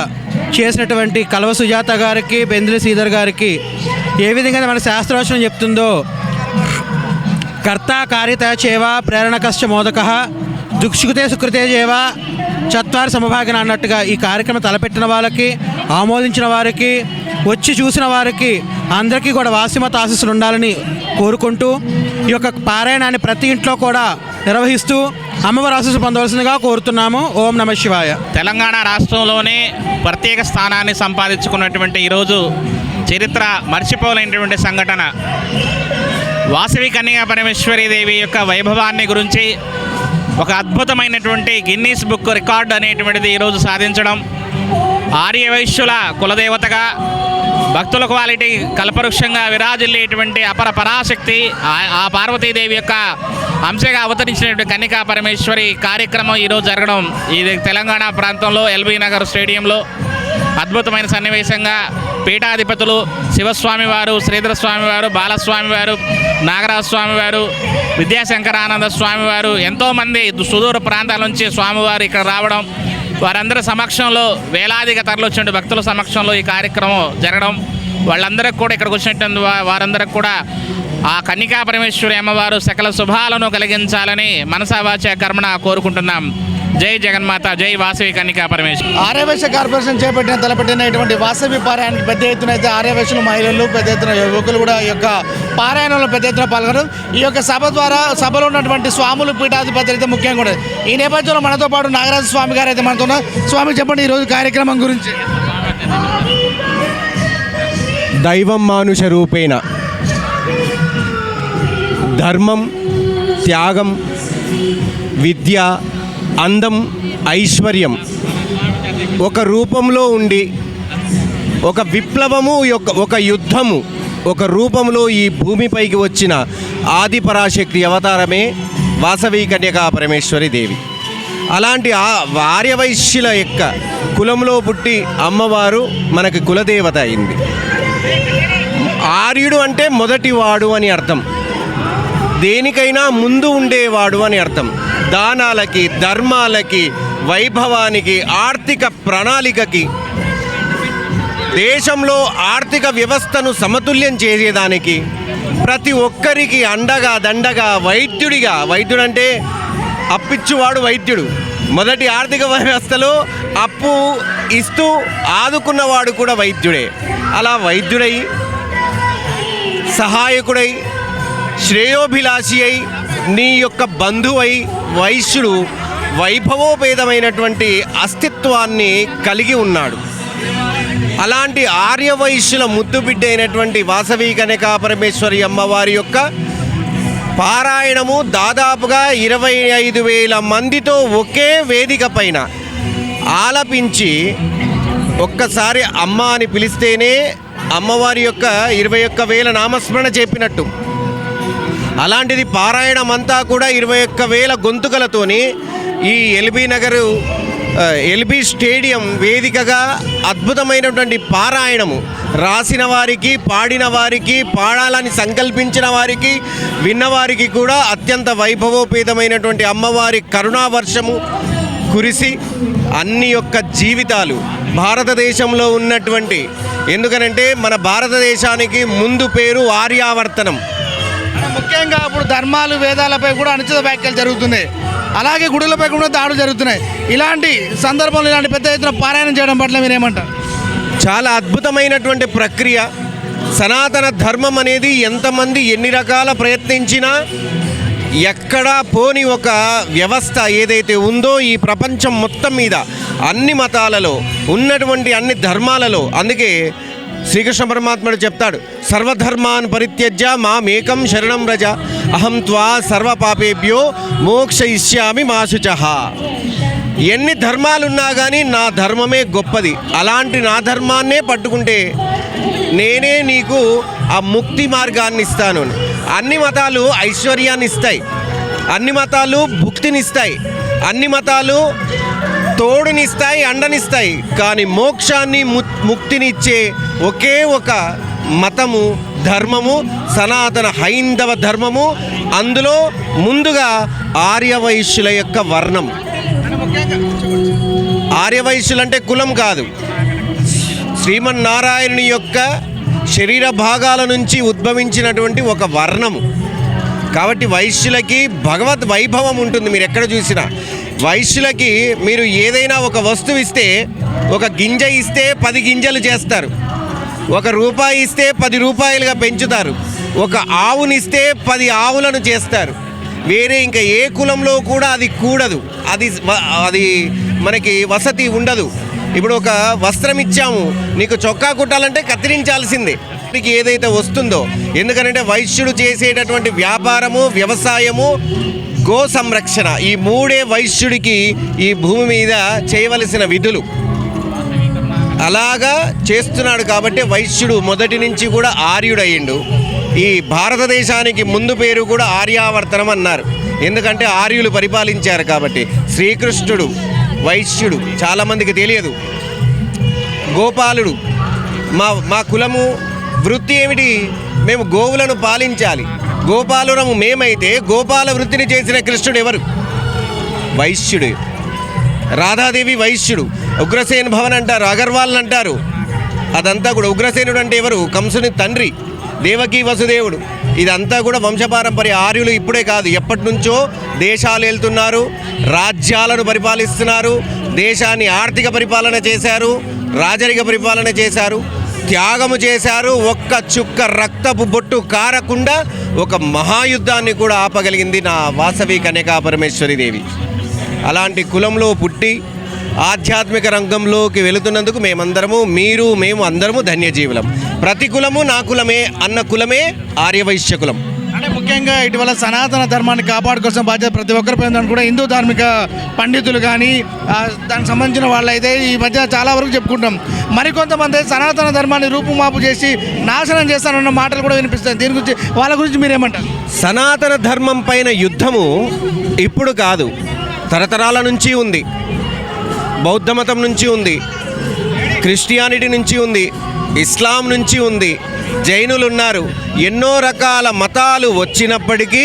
[SPEAKER 4] చేసినటువంటి కల్వ సుజాత గారికి, బెందిలి శ్రీధర్ గారికి ఏ విధంగా మన శాస్త్రవచనం చెప్తుందో, కర్త కార్యత చేవ ప్రేరణకశ్చ మోదక దుక్షుతే సుకృతే చేవ చత్వారి సమభాగన అన్నట్టుగా ఈ కార్యక్రమం తలపెట్టిన వాళ్ళకి, ఆమోదించిన వారికి, వచ్చి చూసిన వారికి అందరికీ కూడా వాసిమత ఆశీస్సులు ఉండాలని కోరుకుంటూ ఈ యొక్క పారాయణాన్ని ప్రతి ఇంట్లో కూడా నిర్వహిస్తూ అమ్మవారి ఆశీస్సు పొందవలసిందిగా కోరుతున్నాము. ఓం నమ శివాయ.
[SPEAKER 9] తెలంగాణ రాష్ట్రంలోనే ప్రత్యేక స్థానాన్ని సంపాదించుకున్నటువంటి ఈరోజు చరిత్ర మర్చిపోలేనటువంటి సంఘటన వాసవి కన్యకా పరమేశ్వరి దేవి యొక్క వైభవాన్ని గురించి ఒక అద్భుతమైనటువంటి గిన్నీస్ బుక్ రికార్డ్ అనేటువంటిది ఈరోజు సాధించడం, ఆర్యవైశ్యుల కులదేవతగా, భక్తుల క్వాలిటీ కల్పవృక్షంగా విరాజిల్లేటువంటి అపర పరాశక్తి ఆ పార్వతీదేవి యొక్క అంశగా అవతరించినటువంటి కన్యకా పరమేశ్వరి కార్యక్రమం ఈరోజు జరగడం ఇది తెలంగాణ ప్రాంతంలో ఎల్బీ నగర్ స్టేడియంలో అద్భుతమైన సన్నివేశంగా పీఠాధిపతులు శివస్వామి వారు, శ్రీధర స్వామి వారు, బాలస్వామి వారు, నాగరాజ స్వామి వారు, విద్యాశంకరానంద స్వామి వారు, ఎంతోమంది సుదూర ప్రాంతాల నుంచి స్వామివారు ఇక్కడ రావడం, వారందరి సమక్షంలో వేలాదిగా తరలివచ్చిన భక్తుల సమక్షంలో ఈ కార్యక్రమం జరగడం, వాళ్ళందరికీ కూడా ఇక్కడికి వచ్చినట్టు వారందరికీ కూడా ఆ కన్యకా పరమేశ్వరి అమ్మవారు సకల శుభాలను కలిగించాలని మనసావాచ కర్మణ కోరుకుంటున్నాం. జై జగన్మాత, జై వాసవి కన్యకా పరమేశ్వరి.
[SPEAKER 2] ఆర్యవైశ్య కార్పొరేషన్ తలపెట్టిన ఇటువంటి వాసవి పారాయణకి పెద్ద ఎత్తున అయితే ఆర్యవైశ్యులు, మహిళలు, పెద్ద ఎత్తున యువకులు కూడా ఈ యొక్క పారాయణంలో పెద్ద ఎత్తున పాల్గొన్నారు. ఈ యొక్క సభ ద్వారా సభలో ఉన్నటువంటి స్వాములు, పీఠాధిపతులు అయితే ముఖ్యంగా ఉండదు. ఈ నేపథ్యంలో మనతో పాటు నాగరాజ స్వామి గారు అయితే మనతో ఉన్నారు. స్వామి చెప్పండి ఈరోజు కార్యక్రమం గురించి.
[SPEAKER 10] దైవం మానుష రూపేణ ధర్మం, త్యాగం, విద్య, అందం, ఐశ్వర్యం ఒక రూపంలో ఉండి ఒక విప్లవము, ఒక యుద్ధము ఒక రూపంలో ఈ భూమిపైకి వచ్చిన ఆదిపరాశక్తి అవతారమే వాసవి కన్యకా పరమేశ్వరి దేవి. అలాంటి ఆర్యవైశ్యుల యొక్క కులంలో పుట్టి అమ్మవారు మనకి కులదేవత అయింది. ఆర్యుడు అంటే మొదటివాడు అని అర్థం, దేనికైనా ముందు ఉండేవాడు అని అర్థం. దానాలకి, ధర్మాలకి, వైభవానికి, ఆర్థిక ప్రణాళికకి, దేశంలో ఆర్థిక వ్యవస్థను సమతుల్యం చేసేదానికి, ప్రతి ఒక్కరికి అండగా దండగా వైద్యుడిగా, వైద్యుడంటే అప్పిచ్చువాడు వైద్యుడు, మొదటి ఆర్థిక వ్యవస్థలో అప్పు ఇస్తూ ఆదుకున్నవాడు కూడా వైద్యుడే. అలా వైద్యుడై, సహాయకుడై, శ్రేయోభిలాషి అయి, నీ యొక్క బంధువై వైశ్యుడు వైభవోపేతమైనటువంటి అస్తిత్వాన్ని కలిగి ఉన్నాడు. అలాంటి ఆర్యవైశ్యుల ముద్దుబిడ్డ అయినటువంటి వాసవి కన్యకా పరమేశ్వరి అమ్మవారి యొక్క పారాయణము దాదాపుగా 25,000 మందితో ఒకే వేదిక పైన ఆలపించి ఒక్కసారి అమ్మ అని పిలిస్తేనే అమ్మవారి యొక్క 21,000 నామస్మరణ చెప్పినట్టు. అలాంటిది పారాయణం అంతా కూడా 21,000 గొంతుకలతోని ఈ ఎల్బీ స్టేడియం వేదికగా అద్భుతమైనటువంటి పారాయణము రాసిన వారికి, పాడిన వారికి, పాడాలని సంకల్పించిన వారికి, విన్నవారికి కూడా అత్యంత వైభవోపేతమైనటువంటి అమ్మవారి కరుణావర్షము కురిసి అన్ని యొక్క జీవితాలు భారతదేశంలో ఉన్నటువంటి, ఎందుకనంటే మన భారతదేశానికి ముందు పేరు ఆర్యావర్తనం.
[SPEAKER 2] ముఖ్యంగా అప్పుడు ధర్మాలు, వేదాలపై కూడా అనుచిత వ్యాఖ్యలు జరుగుతున్నాయి. అలాగే గుడులపై కూడా దాడులు జరుగుతున్నాయి. ఇలాంటి సందర్భంలో ఇలాంటి పెద్ద ఎత్తున పారాయణం చేయడం పట్ల మీరేమంటారు?
[SPEAKER 10] చాలా అద్భుతమైనటువంటి ప్రక్రియ. సనాతన ధర్మం అనేది ఎంతమంది ఎన్ని రకాల ప్రయత్నించినా ఎక్కడా పోని ఒక వ్యవస్థ ఏదైతే ఉందో ఈ ప్రపంచం మొత్తం మీద అన్ని మతాలలో ఉన్నటువంటి అన్ని ధర్మాలలో. అందుకే శ్రీకృష్ణ పరమాత్ముడు చెప్తాడు, సర్వధర్మాన్ పరిత్యజ్య మామేకం శరణం వ్రజ అహం త్వా సర్వపాపేభ్యో మోక్షయిష్యామి మా శుచః. ఎన్ని ధర్మాలున్నా కానీ నా ధర్మమే గొప్పది. అలాంటి నా ధర్మాన్నే పట్టుకుంటే నేనే నీకు ఆ ముక్తి మార్గాన్ని ఇస్తాను. అన్ని మతాలు ఐశ్వర్యాన్ని ఇస్తాయి, అన్ని మతాలు భుక్తినిస్తాయి, అన్ని మతాలు తోడునిస్తాయి, అండనిస్తాయి. కానీ మోక్షాన్ని, ముక్తినిచ్చే ఒకే ఒక మతము, ధర్మము సనాతన హైందవ ధర్మము. అందులో ముందుగా ఆర్యవైశ్యుల యొక్క వర్ణం. ఆర్యవైశ్యులంటే కులం కాదు, శ్రీమన్నారాయణుని యొక్క శరీర భాగాల నుంచి ఉద్భవించినటువంటి ఒక వర్ణము. కాబట్టి వైశ్యులకి భగవద్ వైభవం ఉంటుంది. మీరు ఎక్కడ చూసినా వైశ్యులకి మీరు ఏదైనా ఒక వస్తువు ఇస్తే, ఒక గింజ ఇస్తే 10 గింజలు చేస్తారు, ₹1 ఇస్తే 10 రూపాయలుగా పెంచుతారు, ఒక ఆవునిస్తే 10 ఆవులను చేస్తారు. వేరే ఇంకా ఏ కులంలో కూడా అది కూడదు, అది మనకి వసతి ఉండదు. ఇప్పుడు ఒక వస్త్రం ఇచ్చాము, నీకు చొక్కా కుట్టాలంటే కత్తిరించాల్సిందే నీకు ఏదైతే వస్తుందో. ఎందుకంటే వైశ్యుడు చేసేటటువంటి వ్యాపారము, వ్యవసాయము, గో సంరక్షణ, ఈ 3 వైశ్యుడికి ఈ భూమి మీద చేయవలసిన విధులు. అలాగా చేస్తున్నాడు కాబట్టి వైశ్యుడు మొదటి నుంచి కూడా ఆర్యుడయ్యిండు. ఈ భారతదేశానికి ముందు పేరు కూడా ఆర్యావర్తనం అన్నారు, ఎందుకంటే ఆర్యులు పరిపాలించారు కాబట్టి. శ్రీకృష్ణుడు వైశ్యుడు, చాలామందికి తెలియదు. గోపాలుడు, మా కులము వృత్తి ఏమిటి? మేము గోవులను పాలించాలి. గోపాలురము మేమైతే గోపాల వృత్తిని చేసిన కృష్ణుడు ఎవరు? వైశ్యుడు. రాధాదేవి వైశ్యుడు. ఉగ్రసేన్ భవన్ అంటారు, అగర్వాల్ అంటారు, అదంతా కూడా. ఉగ్రసేనుడు అంటే ఎవరు? కంసుని తండ్రి, దేవకీ వసుదేవుడు. ఇదంతా కూడా వంశపారంపర్య. ఆర్యులు ఇప్పుడే కాదు, ఎప్పటి నుంచో దేశాలు వెళ్తున్నారు, రాజ్యాలను పరిపాలిస్తున్నారు, దేశాన్ని ఆర్థిక పరిపాలన చేశారు, రాజరిక పరిపాలన చేశారు, త్యాగము చేశారు. ఒక్క చుక్క రక్తపు బొట్టు కారకుండా ఒక మహాయుద్ధాన్ని కూడా ఆపగలిగింది నా వాసవి కన్యకా పరమేశ్వరి దేవి. అలాంటి కులంలో పుట్టి ఆధ్యాత్మిక రంగంలోకి వెళుతున్నందుకు మేమందరము, మేము అందరము ధన్యజీవులం. ప్రతి కులము నా కులమే అన్న కులమే ఆర్యవైశ్య కులం.
[SPEAKER 2] అంటే ముఖ్యంగా ఇటీవల సనాతన ధర్మాన్ని కాపాడుకోవాల్సిన బాధ్యత ప్రతి ఒక్కరిపై ఉందని కూడా హిందూ ధార్మిక పండితులు కానీ దానికి సంబంధించిన వాళ్ళైతే ఈ మధ్య చాలా వరకు చెప్పుకుంటాం. మరికొంతమంది సనాతన ధర్మాన్ని రూపుమాపు చేసి నాశనం చేస్తానన్న మాటలు కూడా వినిపిస్తాయి. దీని గురించి వాళ్ళ గురించి మీరేమంటారు?
[SPEAKER 10] సనాతన ధర్మం పైన యుద్ధము ఇప్పుడు కాదు, తరతరాల నుంచి ఉంది. బౌద్ధ మతం నుంచి ఉంది, క్రిస్టియానిటీ నుంచి ఉంది, ఇస్లాం నుంచి ఉంది, జైనులు ఉన్నారు. ఎన్నో రకాల మతాలు వచ్చినప్పటికీ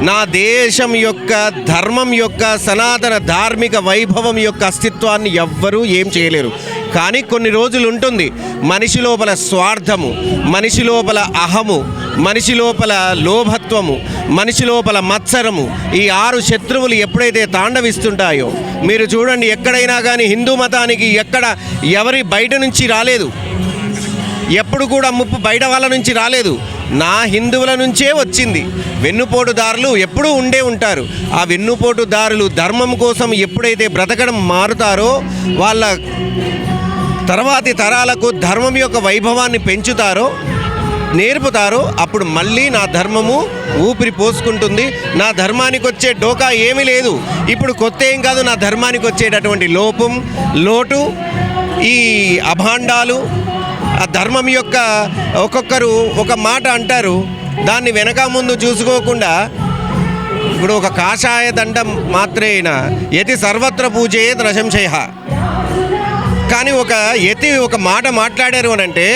[SPEAKER 10] నా దేశం యొక్క, ధర్మం యొక్క, సనాతన ధార్మిక వైభవం యొక్క అస్తిత్వాన్ని ఎవ్వరూ ఏం చేయలేరు. కానీ కొన్ని రోజులు ఉంటుంది, మనిషి లోపల స్వార్థము, మనిషి లోపల అహము, మనిషి లోపల లోభత్వము, మనిషి లోపల మత్సరము, ఈ 6 శత్రువులు ఎప్పుడైతే తాండవిస్తుంటాయో మీరు చూడండి, ఎక్కడైనా కానీ హిందూ మతానికి ఎక్కడ ఎవరి బయట నుంచి రాలేదు, ఎప్పుడు కూడా ముప్పు బయట వాళ్ళ నుంచి రాలేదు, నా హిందువుల నుంచే వచ్చింది. వెన్నుపోటుదారులు ఎప్పుడూ ఉండే ఉంటారు. ఆ వెన్నుపోటుదారులు ధర్మం కోసం ఎప్పుడైతే బ్రతకడం మారుతారో, వాళ్ళ తర్వాతి తరాలకు ధర్మం యొక్క వైభవాన్ని పెంచుతారో, నేర్పుతారో, అప్పుడు మళ్ళీ నా ధర్మము ఊపిరి పోసుకుంటుంది. నా ధర్మానికి వచ్చే డోకా ఏమీ లేదు. ఇప్పుడు కొత్త ఏం కాదు, నా ధర్మానికి వచ్చేటటువంటి లోటు, ఈ అభాండాలు, ఆ ధర్మం యొక్క ఒక్కొక్కరు ఒక మాట అంటారు, దాన్ని వెనక ముందు చూసుకోకుండా ఇప్పుడు ఒక కాషాయ దండం మాత్రేన యతి సర్వత్ర పూజయేత్ న సంశయః. కానీ ఒక యతి ఒక మాట మాట్లాడారు అని అంటే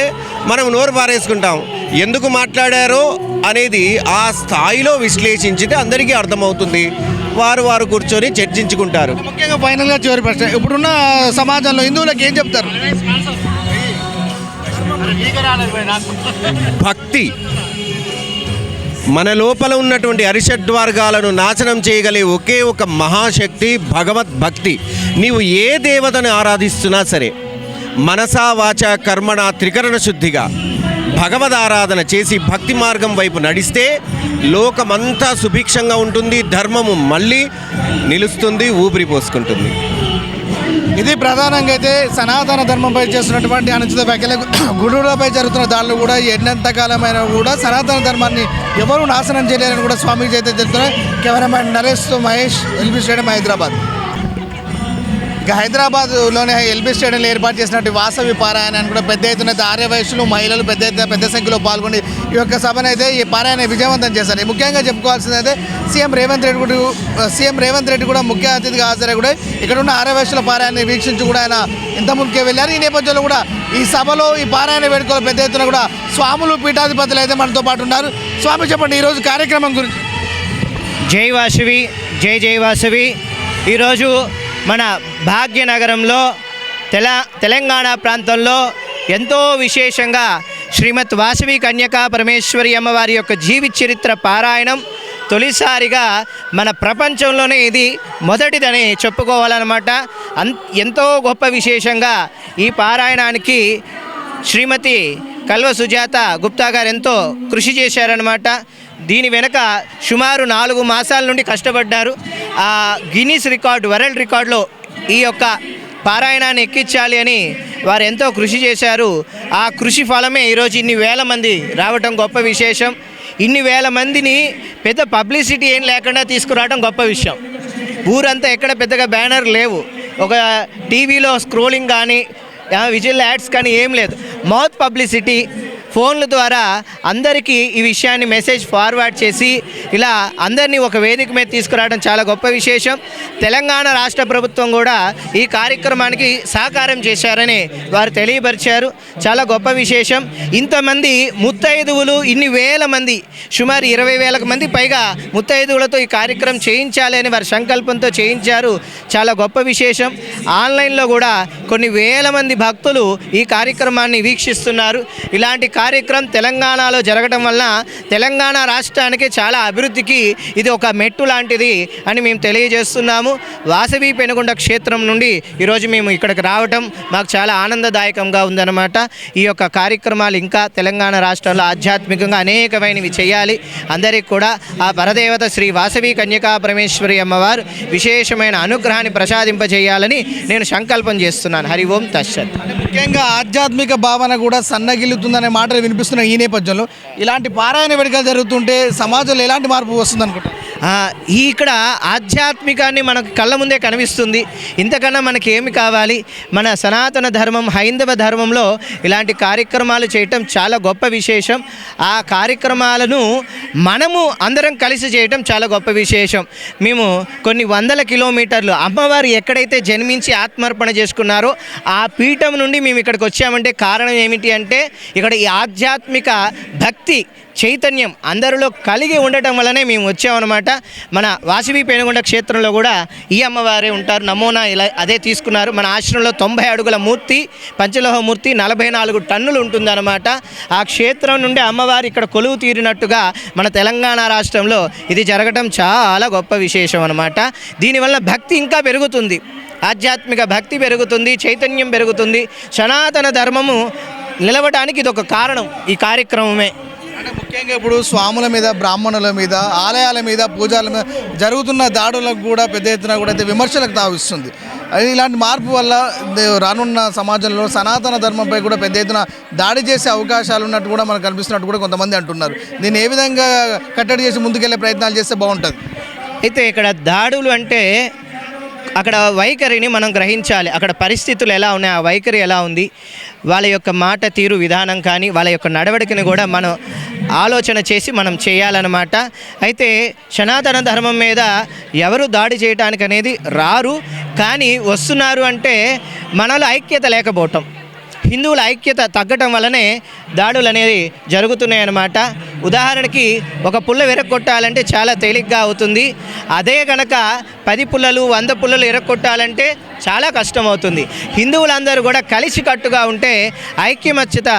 [SPEAKER 10] మనం నోరు పారేసుకుంటాం. ఎందుకు మాట్లాడారో అనేది ఆ స్థాయిలో విశ్లేషించితే అందరికీ అర్థమవుతుంది. వారు కూర్చొని చర్చించుకుంటారు.
[SPEAKER 2] ముఖ్యంగా ఫైనల్గా చివరి ప్రశ్న, ఇప్పుడున్న సమాజంలో హిందువులకు ఏం చెప్తారు?
[SPEAKER 10] భక్తి, మన లోపల ఉన్నటువంటి అరిషడ్వర్గాలను నాశనం చేయగలే ఒకే ఒక మహాశక్తి భగవద్భక్తి. నీవు ఏ దేవతను ఆరాధిస్తున్నా సరే మనసా వాచ కర్మణ త్రికరణ శుద్ధిగా భగవద్ ఆరాధన చేసి భక్తి మార్గం వైపు నడిస్తే లోకమంతా సుభిక్షంగా ఉంటుంది, ధర్మము మళ్ళీ నిలుస్తుంది, ఊపిరి పోసుకుంటుంది.
[SPEAKER 2] ఇది ప్రధానంగా అయితే సనాతన ధర్మంపై చేస్తున్నటువంటి అనుచిత వ్యాఖ్యలు, గుడులపై జరుగుతున్న దాడులు కూడా ఎంతకాలమైనా కూడా సనాతన ధర్మాన్ని ఎవరు నాశనం చేయలేరని కూడా స్వామీజీ అయితే చెప్తున్నారు. కెమెరామ్యాన్ నరేష్తో మహేష్, ఎల్బీ స్టేడియం, హైదరాబాద్. ఇక హైదరాబాద్లోనే ఎల్బీ స్టేడియంలో ఏర్పాటు చేసినట్టు వాసవి పారాయణాన్ని కూడా పెద్ద ఎత్తున ఆర్యవైశ్యులు, మహిళలు పెద్ద సంఖ్యలో పాల్గొని ఈ యొక్క సభను అయితే ఈ పారాయణ విజయవంతం చేశారు. ముఖ్యంగా చెప్పుకోవాల్సిందైతే సీఎం రేవంత్ రెడ్డి కూడా ముఖ్య అతిథిగా హాజరై కూడా ఇక్కడ ఉన్న ఆర్యవైశ్యుల పారాయణాన్ని వీక్షించి కూడా ఆయన ఇంత ముందుకే వెళ్ళారు. ఈ నేపథ్యంలో కూడా ఈ సభలో ఈ పారాయణ వేడుకలు పెద్ద ఎత్తున కూడా స్వాములు, పీఠాధిపతులు అయితే మనతో పాటు ఉన్నారు. స్వామి చెప్పండి, ఈరోజు కార్యక్రమం గురించి.
[SPEAKER 3] జై వాసవి, జై జై వాసవి. ఈరోజు మన భాగ్యనగరంలో తెలంగాణ ప్రాంతంలో ఎంతో విశేషంగా శ్రీమద్ వాసవి కన్యకా పరమేశ్వరి అమ్మవారి యొక్క జీవిత చరిత్ర పారాయణం తొలిసారిగా మన ప్రపంచంలోనే ఇది మొదటిదని చెప్పుకోవాలన్నమాట. ఎంతో గొప్ప విశేషంగా ఈ పారాయణానికి శ్రీమతి కల్వ సుజాత గుప్తా గారు ఎంతో కృషి చేశారనమాట. దీని వెనక సుమారు 4 మాసాల నుండి కష్టపడ్డారు. ఆ గిన్నీస్ రికార్డు, వరల్డ్ రికార్డులో ఈ యొక్క పారాయణాన్ని ఎక్కించాలి అని వారు ఎంతో కృషి చేశారు. ఆ కృషి ఫలమే ఈరోజు ఇన్ని వేల మంది రావటం గొప్ప విశేషం. ఇన్ని వేల మందిని పెద్ద పబ్లిసిటీ ఏం లేకుండా తీసుకురావడం గొప్ప విషయం. ఊరంతా ఎక్కడ పెద్దగా బ్యానర్ లేవు, ఒక టీవీలో స్క్రోలింగ్ కానీ విజువల్ యాడ్స్ కానీ ఏం లేదు. మౌత్ పబ్లిసిటీ, ఫోన్ల ద్వారా అందరికీ ఈ విషయాన్ని మెసేజ్ ఫార్వర్డ్ చేసి ఇలా అందరినీ ఒక వేదిక మీద తీసుకురావడం చాలా గొప్ప విశేషం. తెలంగాణ రాష్ట్ర ప్రభుత్వం కూడా ఈ కార్యక్రమానికి సహకారం చేశారని వారు తెలియపరిచారు. చాలా గొప్ప విశేషం. ఇంతమంది ముత్తైదువులు, ఇన్ని వేల మంది, సుమారు 20,000 మంది పైగా ముత్తైదువులతో ఈ కార్యక్రమం చేయించాలి అని వారి సంకల్పంతో చేయించారు. చాలా గొప్ప విశేషం. ఆన్లైన్లో కూడా కొన్ని వేల మంది భక్తులు ఈ కార్యక్రమాన్ని వీక్షిస్తున్నారు. ఇలాంటి కార్యక్రమం తెలంగాణలో జరగడం వల్ల తెలంగాణ రాష్ట్రానికి చాలా అభివృద్ధికి ఇది ఒక మెట్టు లాంటిది అని మేము తెలియజేస్తున్నాము. వాసవి పెనుగొండ క్షేత్రం నుండి ఈరోజు మేము ఇక్కడికి రావటం మాకు చాలా ఆనందదాయకంగా ఉందన్నమాట. ఈ యొక్క కార్యక్రమాలు ఇంకా తెలంగాణ రాష్ట్రంలో ఆధ్యాత్మికంగా అనేకమైనవి చేయాలి. అందరికీ కూడా ఆ పరదేవత శ్రీ వాసవి కన్యకా పరమేశ్వరి అమ్మవారు విశేషమైన అనుగ్రహాన్ని ప్రసాదింపజేయాలని నేను సంకల్పం చేస్తున్నాను. హరి ఓం తస్సత్.
[SPEAKER 2] ముఖ్యంగా ఆధ్యాత్మిక భావన కూడా సన్నగిల్లుతుందనే మాటలు వినిపిస్తున్న ఈ నేపథ్యంలో ఇలాంటి పారాయణ వేడుకలు జరుగుతుంటే సమాజంలో ఎలాంటి మార్పు వస్తుంది అనుకుంటారు?
[SPEAKER 3] ఇక్కడ ఆధ్యాత్మికాన్ని మనకు కళ్ళ ముందే కనిపిస్తుంది. ఇంతకన్నా మనకి ఏమి కావాలి? మన సనాతన ధర్మం, హైందవ ధర్మంలో ఇలాంటి కార్యక్రమాలు చేయటం చాలా గొప్ప విశేషం. ఆ కార్యక్రమాలను మనము అందరం కలిసి చేయటం చాలా గొప్ప విశేషం. మేము కొన్ని వందల కిలోమీటర్లు అమ్మవారు ఎక్కడైతే జన్మించి ఆత్మార్పణ చేసుకున్నారో ఆ పీఠం నుండి మేము ఇక్కడికి వచ్చామంటే కారణం ఏమిటి అంటే ఇక్కడ ఈ ఆధ్యాత్మిక భక్తి చైతన్యం అందరిలో కలిగి ఉండటం వల్లనే మేము వచ్చామన్నమాట. మన వాసవి పెనుగొండ క్షేత్రంలో కూడా ఈ అమ్మవారే ఉంటారు. నమూనా ఇలా అదే తీసుకున్నారు. మన ఆశ్రమంలో 90 అడుగుల మూర్తి, పంచలోహ మూర్తి, 44 టన్నులు ఉంటుందన్నమాట. ఆ క్షేత్రం నుండి అమ్మవారు ఇక్కడ కొలువు తీరినట్టుగా మన తెలంగాణ రాష్ట్రంలో ఇది జరగటం చాలా గొప్ప విశేషం అన్నమాట. దీనివల్ల భక్తి ఇంకా పెరుగుతుంది, ఆధ్యాత్మిక భక్తి పెరుగుతుంది, చైతన్యం పెరుగుతుంది. సనాతన ధర్మము నిలవడానికి ఇది ఒక కారణం, ఈ కార్యక్రమమే.
[SPEAKER 2] అంటే ముఖ్యంగా ఇప్పుడు స్వాముల మీద, బ్రాహ్మణుల మీద, ఆలయాల మీద, పూజల మీద జరుగుతున్న దాడులకు కూడా పెద్ద ఎత్తున కూడా అయితే విమర్శలకు తావిస్తుంది. అది ఇలాంటి మార్పు వల్ల రానున్న సమాజంలో సనాతన ధర్మంపై కూడా పెద్ద ఎత్తున దాడి చేసే అవకాశాలు ఉన్నట్టు కూడా మనకు కనిపిస్తున్నట్టు కూడా కొంతమంది అంటున్నారు. దీన్ని ఏ విధంగా కట్టడి చేసి ముందుకెళ్లే ప్రయత్నాలు చేస్తే బాగుంటుంది?
[SPEAKER 3] అయితే ఇక్కడ దాడులు అంటే అక్కడ వైఖరిని మనం గ్రహించాలి. అక్కడ పరిస్థితులు ఎలా ఉన్నాయి, ఆ వైఖరి ఎలా ఉంది, వాళ్ళ యొక్క మాట తీరు విధానం కానీ వాళ్ళ యొక్క నడవడికని కూడా మనం ఆలోచన చేసి మనం చేయాలన్నమాట. అయితే సనాతన ధర్మం మీద ఎవరు దాడి చేయడానికి అనేది రారు, కానీ వస్తున్నారు అంటే మనలో ఐక్యత లేకపోవటం, హిందువుల ఐక్యత తగ్గటం వల్లనే దాడులు అనేది జరుగుతున్నాయి అన్నమాట. ఉదాహరణకి ఒక పుల్ల విరగొట్టాలంటే చాలా తేలిగ్గా అవుతుంది. అదే కనుక 10 పుల్లలు 100 పుల్లలు విరగొట్టాలంటే చాలా కష్టం అవుతుంది. హిందువులందరూ కూడా కలిసికట్టుగా ఉంటే, ఐక్యమత్యత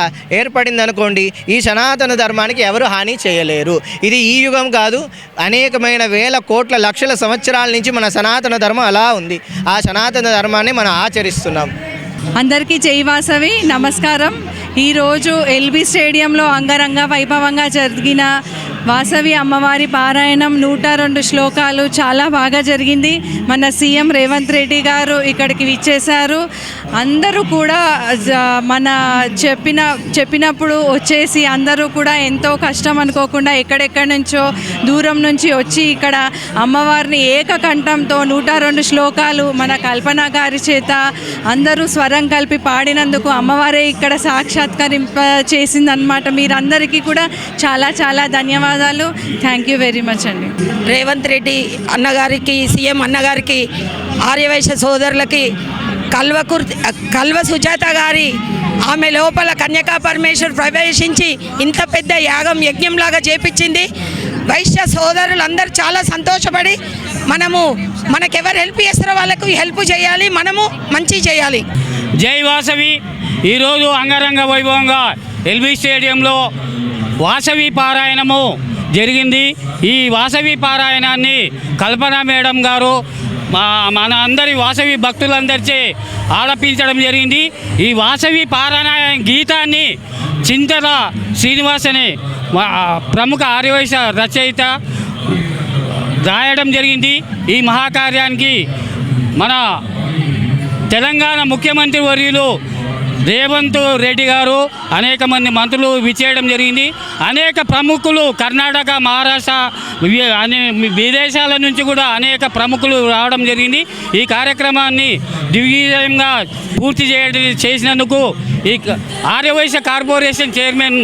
[SPEAKER 3] ఏర్పడిందనుకోండి, ఈ సనాతన ధర్మానికి ఎవరు హాని చేయలేరు. ఇది ఈ యుగం కాదు, అనేకమైన వేల కోట్ల లక్షల సంవత్సరాల నుంచి మన సనాతన ధర్మం అలా ఉంది. ఆ సనాతన ధర్మాన్ని మనం ఆచరిస్తున్నాం.
[SPEAKER 5] అందరికీ జై వాసవి, నమస్కారం. ఈరోజు ఎల్బీ స్టేడియంలో అంగరంగ వైభవంగా జరిగిన వాసవి అమ్మవారి పారాయణం 102 శ్లోకాలు చాలా బాగా జరిగింది. మన సీఎం రేవంత్ రెడ్డి గారు ఇక్కడికి విచ్చేశారు. అందరూ కూడా మన చెప్పినప్పుడు వచ్చేసి అందరూ కూడా ఎంతో కష్టం అనుకోకుండా ఎక్కడెక్కడి నుంచో దూరం నుంచి వచ్చి ఇక్కడ అమ్మవారిని ఏకకంఠంతో 102 శ్లోకాలు మన కల్పన గారి చేత అందరూ స్వరం కలిపి పాడినందుకు అమ్మవారే ఇక్కడ సాక్షాత్కరింప చేసిందనమాట. మీరందరికీ కూడా చాలా చాలా ధన్యవాదాలు. థ్యాంక్ యూ వెరీ మచ్ అండి.
[SPEAKER 8] రేవంత్ రెడ్డి అన్నగారికి, సీఎం అన్నగారికి, ఆర్యవైశ్య సోదరులకి, కల్వ సుజాత గారి ఆమె లోపల కన్యకా పరమేశ్వర్ ప్రవేశించి ఇంత పెద్ద యజ్ఞంలాగా చేపించింది. వైశ్య సోదరులందరూ చాలా సంతోషపడి మనకెవరు హెల్ప్ చేస్తారో వాళ్ళకు హెల్ప్ చేయాలి, మనము మంచి చేయాలి.
[SPEAKER 21] జై వాసవి. ఈరోజు అంగరంగ వైభవంగా ఎల్బీ స్టేడియంలో వాసవి పారాయణము జరిగింది. ఈ వాసవి పారాయణాన్ని కల్పన మేడం గారు మన అందరి వాసవి భక్తులందరిచే ఆలపించడం జరిగింది. ఈ వాసవి పారాయణ గీతాన్ని చింతల శ్రీనివాస్ అనే ప్రముఖ ఆర్యవైశ్య రచయిత రాయడం జరిగింది. ఈ మహాకార్యానికి మన తెలంగాణ ముఖ్యమంత్రి వర్యులు రేవంత్ రెడ్డి గారు, అనేక మంది మంత్రులు విచ్చేయడం జరిగింది. అనేక ప్రముఖులు కర్ణాటక, మహారాష్ట్ర, విదేశాల నుంచి కూడా అనేక ప్రముఖులు రావడం జరిగింది. ఈ కార్యక్రమాన్ని దిగ్విజయంగా పూర్తి చేసినందుకు ఈ ఆర్యవైశ్య కార్పొరేషన్ చైర్మన్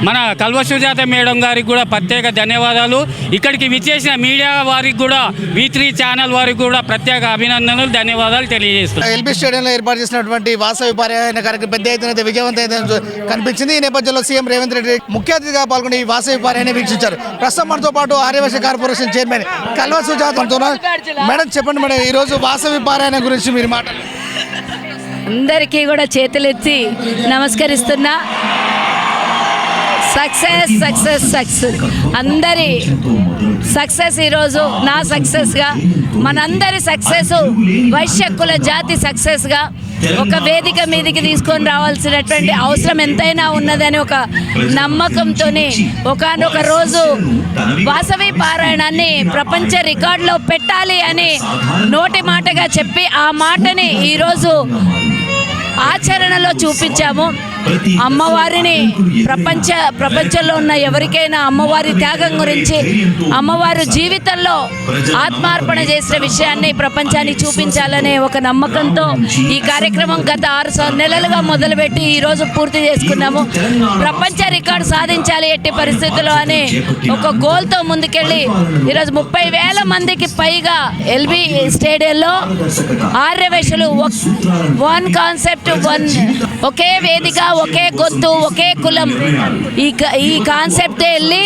[SPEAKER 21] మన కల్వ సుజాత మేడం గారికి కూడా ప్రత్యేక ధన్యవాదాలు. ఇక్కడికి విచ్చేసిన మీడియా వారికి కూడా, V3 ఛానల్ వారికి కూడా ప్రత్యేక అభినందనలు, ధన్యవాదాలు తెలియజేస్తున్నాను.
[SPEAKER 2] ఎల్బీ స్టేడియంలో ఏర్పాటు చేసినటువంటి వాసవి పారాయణ కార్యక్రమం పెద్ద ఎత్తున విజయవంతంగా కనిపించింది. ఈ నేపథ్యంలో సీఎం రేవంత్ రెడ్డి ముఖ్య అతిథిగా పాల్గొని ఈ వాసవి పారాయణ వీక్షించారు. ప్రస్తుతం మనతో పాటు Aryavysya corporation chairman Kalva Sujatha madam, చెప్పండి మేడం, ఈరోజు వాసవి పారాయణ గురించి మీరు మాట్లాడండి.
[SPEAKER 13] అందరికీ కూడా చేతులెత్తి నమస్కరిస్తున్నా. సక్సెస్ సక్సెస్ సక్సెస్ అందరి సక్సెస్ ఈరోజు నా సక్సెస్గా, మనందరి సక్సెస్, వైశ్యకుల జాతి సక్సెస్గా ఒక వేదిక మీదకి తీసుకొని రావాల్సినటువంటి అవసరం ఎంతైనా ఉన్నదని ఒక నమ్మకంతో ఒకానొక రోజు వాసవి పారాయణాన్ని ప్రపంచ రికార్డులో పెట్టాలి అని నోటి మాటగా చెప్పి ఆ మాటని ఈరోజు ఆచరణలో చూపించాము. అమ్మవారిని ప్రపంచంలో ఉన్న ఎవరికైనా అమ్మవారి త్యాగం గురించి, అమ్మవారు జీవితంలో ఆత్మార్పణ చేసిన విషయాన్ని ప్రపంచానికి చూపించాలనే ఒక నమ్మకంతో ఈ కార్యక్రమం గత 6 నెలలుగా మొదలుపెట్టి ఈరోజు పూర్తి చేసుకున్నాము. ప్రపంచ రికార్డు సాధించాలి ఎట్టి పరిస్థితుల్లో అని ఒక గోల్తో ముందుకెళ్ళి ఈరోజు 30,000 మందికి పైగా ఎల్బీ స్టేడియంలో ఆర్యవైశ్యులు వన్ కాన్సెప్ట్ యూనిట్ వన్, ఒకే వేదిక, ఒకే గొంతు, ఒకే కులం, ఈ కాన్సెప్ట్తో వెళ్ళి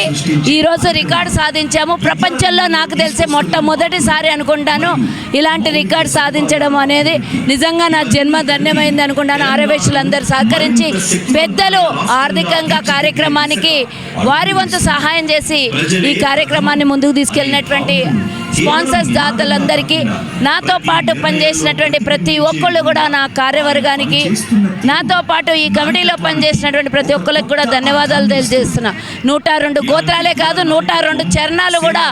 [SPEAKER 13] ఈరోజు రికార్డు సాధించాము. ప్రపంచంలో నాకు తెలిసే మొట్టమొదటిసారి అనుకుంటాను ఇలాంటి రికార్డు సాధించడం అనేది. నిజంగా నా జన్మ ధన్యమైంది అనుకుంటాను. ఆర్యవైశ్యులందరూ సహకరించి పెద్దలు ఆర్థికంగా కార్యక్రమానికి వారి వంతు సహాయం చేసి ఈ కార్యక్రమాన్ని ముందుకు తీసుకెళ్ళినటువంటి స్పాన్సర్స్ దాతలందరికీ, నాతో పాటు పనిచేసినటువంటి ప్రతి ఒక్కళ్ళు కూడా, నా కార్యవర్గానికి, నాతో పాటు ఈ కమిటీలో పనిచేసినటువంటి ప్రతి ఒక్కరికి కూడా ధన్యవాదాలు తెలియజేస్తున్నా. 102 గోత్రాలే కాదు, 102 చరణాలు కూడా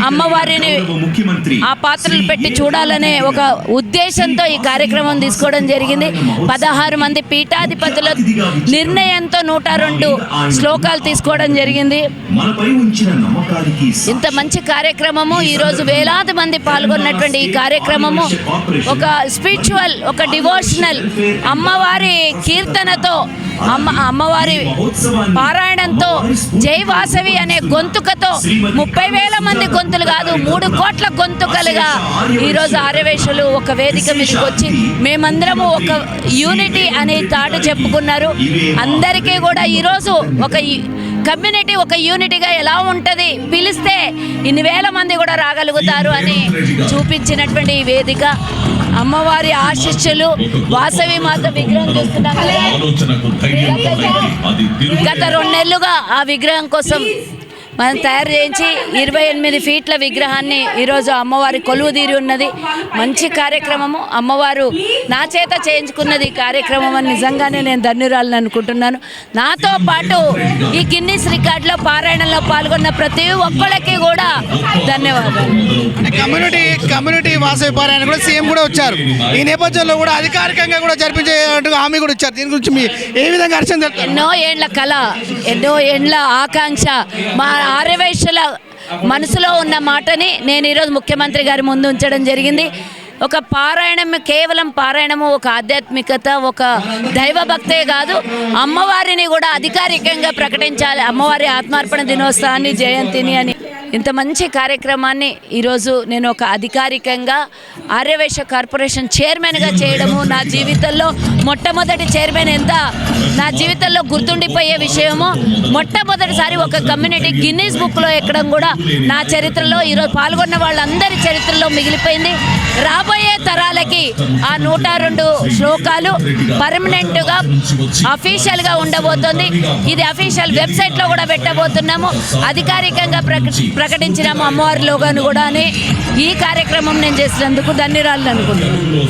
[SPEAKER 13] అమ్మవారిని ఆ పాత్రలు పెట్టి చూడాలనే ఒక ఉద్దేశంతో ఈ కార్యక్రమం తీసుకోవడం జరిగింది. 16 మంది పీఠాధిపతుల నిర్ణయంతో 102 శ్లోకాలు తీసుకోవడం జరిగింది. ఇంత మంచి కార్యక్రమము, ఈరోజు వేలాది మంది పాల్గొన్నటువంటి ఈ కార్యక్రమము ఒక స్పిరిచువల్, ఒక డివోషనల్, అమ్మవారి కీర్తనతో, అమ్మవారి పారాయణంతో, జై వాసవి అనే గొంతుకతో 30,000 మంది గొంతులు కాదు, 3 కోట్ల గొంతుకలుగా ఈరోజు ఆర్యవైశ్యులు ఒక వేదిక మీదకి వచ్చి మేమందరము ఒక యూనిటీ అనే తాటు చెప్పుకున్నారు. అందరికీ కూడా ఈరోజు ఒక కమ్యూనిటీ ఒక యూనిటీగా ఎలా ఉంటుంది, పిలిస్తే ఇన్ని వేల మంది కూడా రాగలుగుతారు అని చూపించినటువంటి ఈ వేదిక. అమ్మవారి ఆశీస్సులు, వాసవి మాత విగ్రహం చూస్తున్నాం కదా, గత 2 నెలలుగా ఆ విగ్రహం కోసం మనం తయారు చేయించి 28 ఫీట్ల విగ్రహాన్ని ఈరోజు అమ్మవారి కొలువు తీరి ఉన్నది. మంచి కార్యక్రమము, అమ్మవారు నా చేత చేయించుకున్నది ఈ కార్యక్రమం అని నిజంగానే నేను ధన్యురాలని అనుకుంటున్నాను. నాతో పాటు ఈ గిన్నిస్ రికార్డులో పారాయణంలో పాల్గొన్న ప్రతి ఒక్కళ్ళకి కూడా ధన్యవాదాలు.
[SPEAKER 2] కమ్యూనిటీ వాసవి పారాయణ కూడా సీఎం కూడా వచ్చారు. ఈ నేపథ్యంలో కూడా అధికారికంగా కూడా జరిపించేట్టుగా హామీ కూడా ఇచ్చారు. దీని గురించి మీ ఏ విధంగా అర్చన జరుగుతుంది?
[SPEAKER 13] ఎన్నో ఏండ్ల కళ, ఎన్నో ఏండ్ల ఆకాంక్ష, మా ఆర్యవైశ్యుల మనసులో ఉన్న మాటని నేను ఈరోజు ముఖ్యమంత్రి గారి ముందు ఉంచడం జరిగింది. ఒక పారాయణం, కేవలం పారాయణము ఒక ఆధ్యాత్మికత, ఒక దైవభక్తే కాదు, అమ్మవారిని కూడా అధికారికంగా ప్రకటించాలి. అమ్మవారి ఆత్మార్పణ దినోత్సవాన్ని, జయంతిని అని ఇంత మంచి కార్యక్రమాన్ని ఈరోజు నేను ఒక అధికారికంగా ఆర్యవైశ్య కార్పొరేషన్ చైర్మన్గా చేయడము నా జీవితంలో మొట్టమొదటి చైర్మన్. నా జీవితంలో గుర్తుండిపోయే విషయము, మొట్టమొదటిసారి ఒక కమ్యూనిటీ గిన్నీస్ బుక్లో ఎక్కడం కూడా నా చరిత్రలో, ఈరోజు పాల్గొన్న వాళ్ళందరి చరిత్రలో మిగిలిపోయింది. రాబోయే తరాలకి ఆ 102 శ్లోకాలు పర్మనెంట్గా అఫీషియల్గా ఉండబోతుంది. ఇది అఫీషియల్ వెబ్సైట్లో కూడా పెట్టబోతున్నాము, అధికారికంగా ప్రకటించినాము అమ్మవారి లోగాను కూడా అని. ఈ కార్యక్రమం నేను చేసినందుకు ధన్యవాదాలు అనుకుంటున్నాను.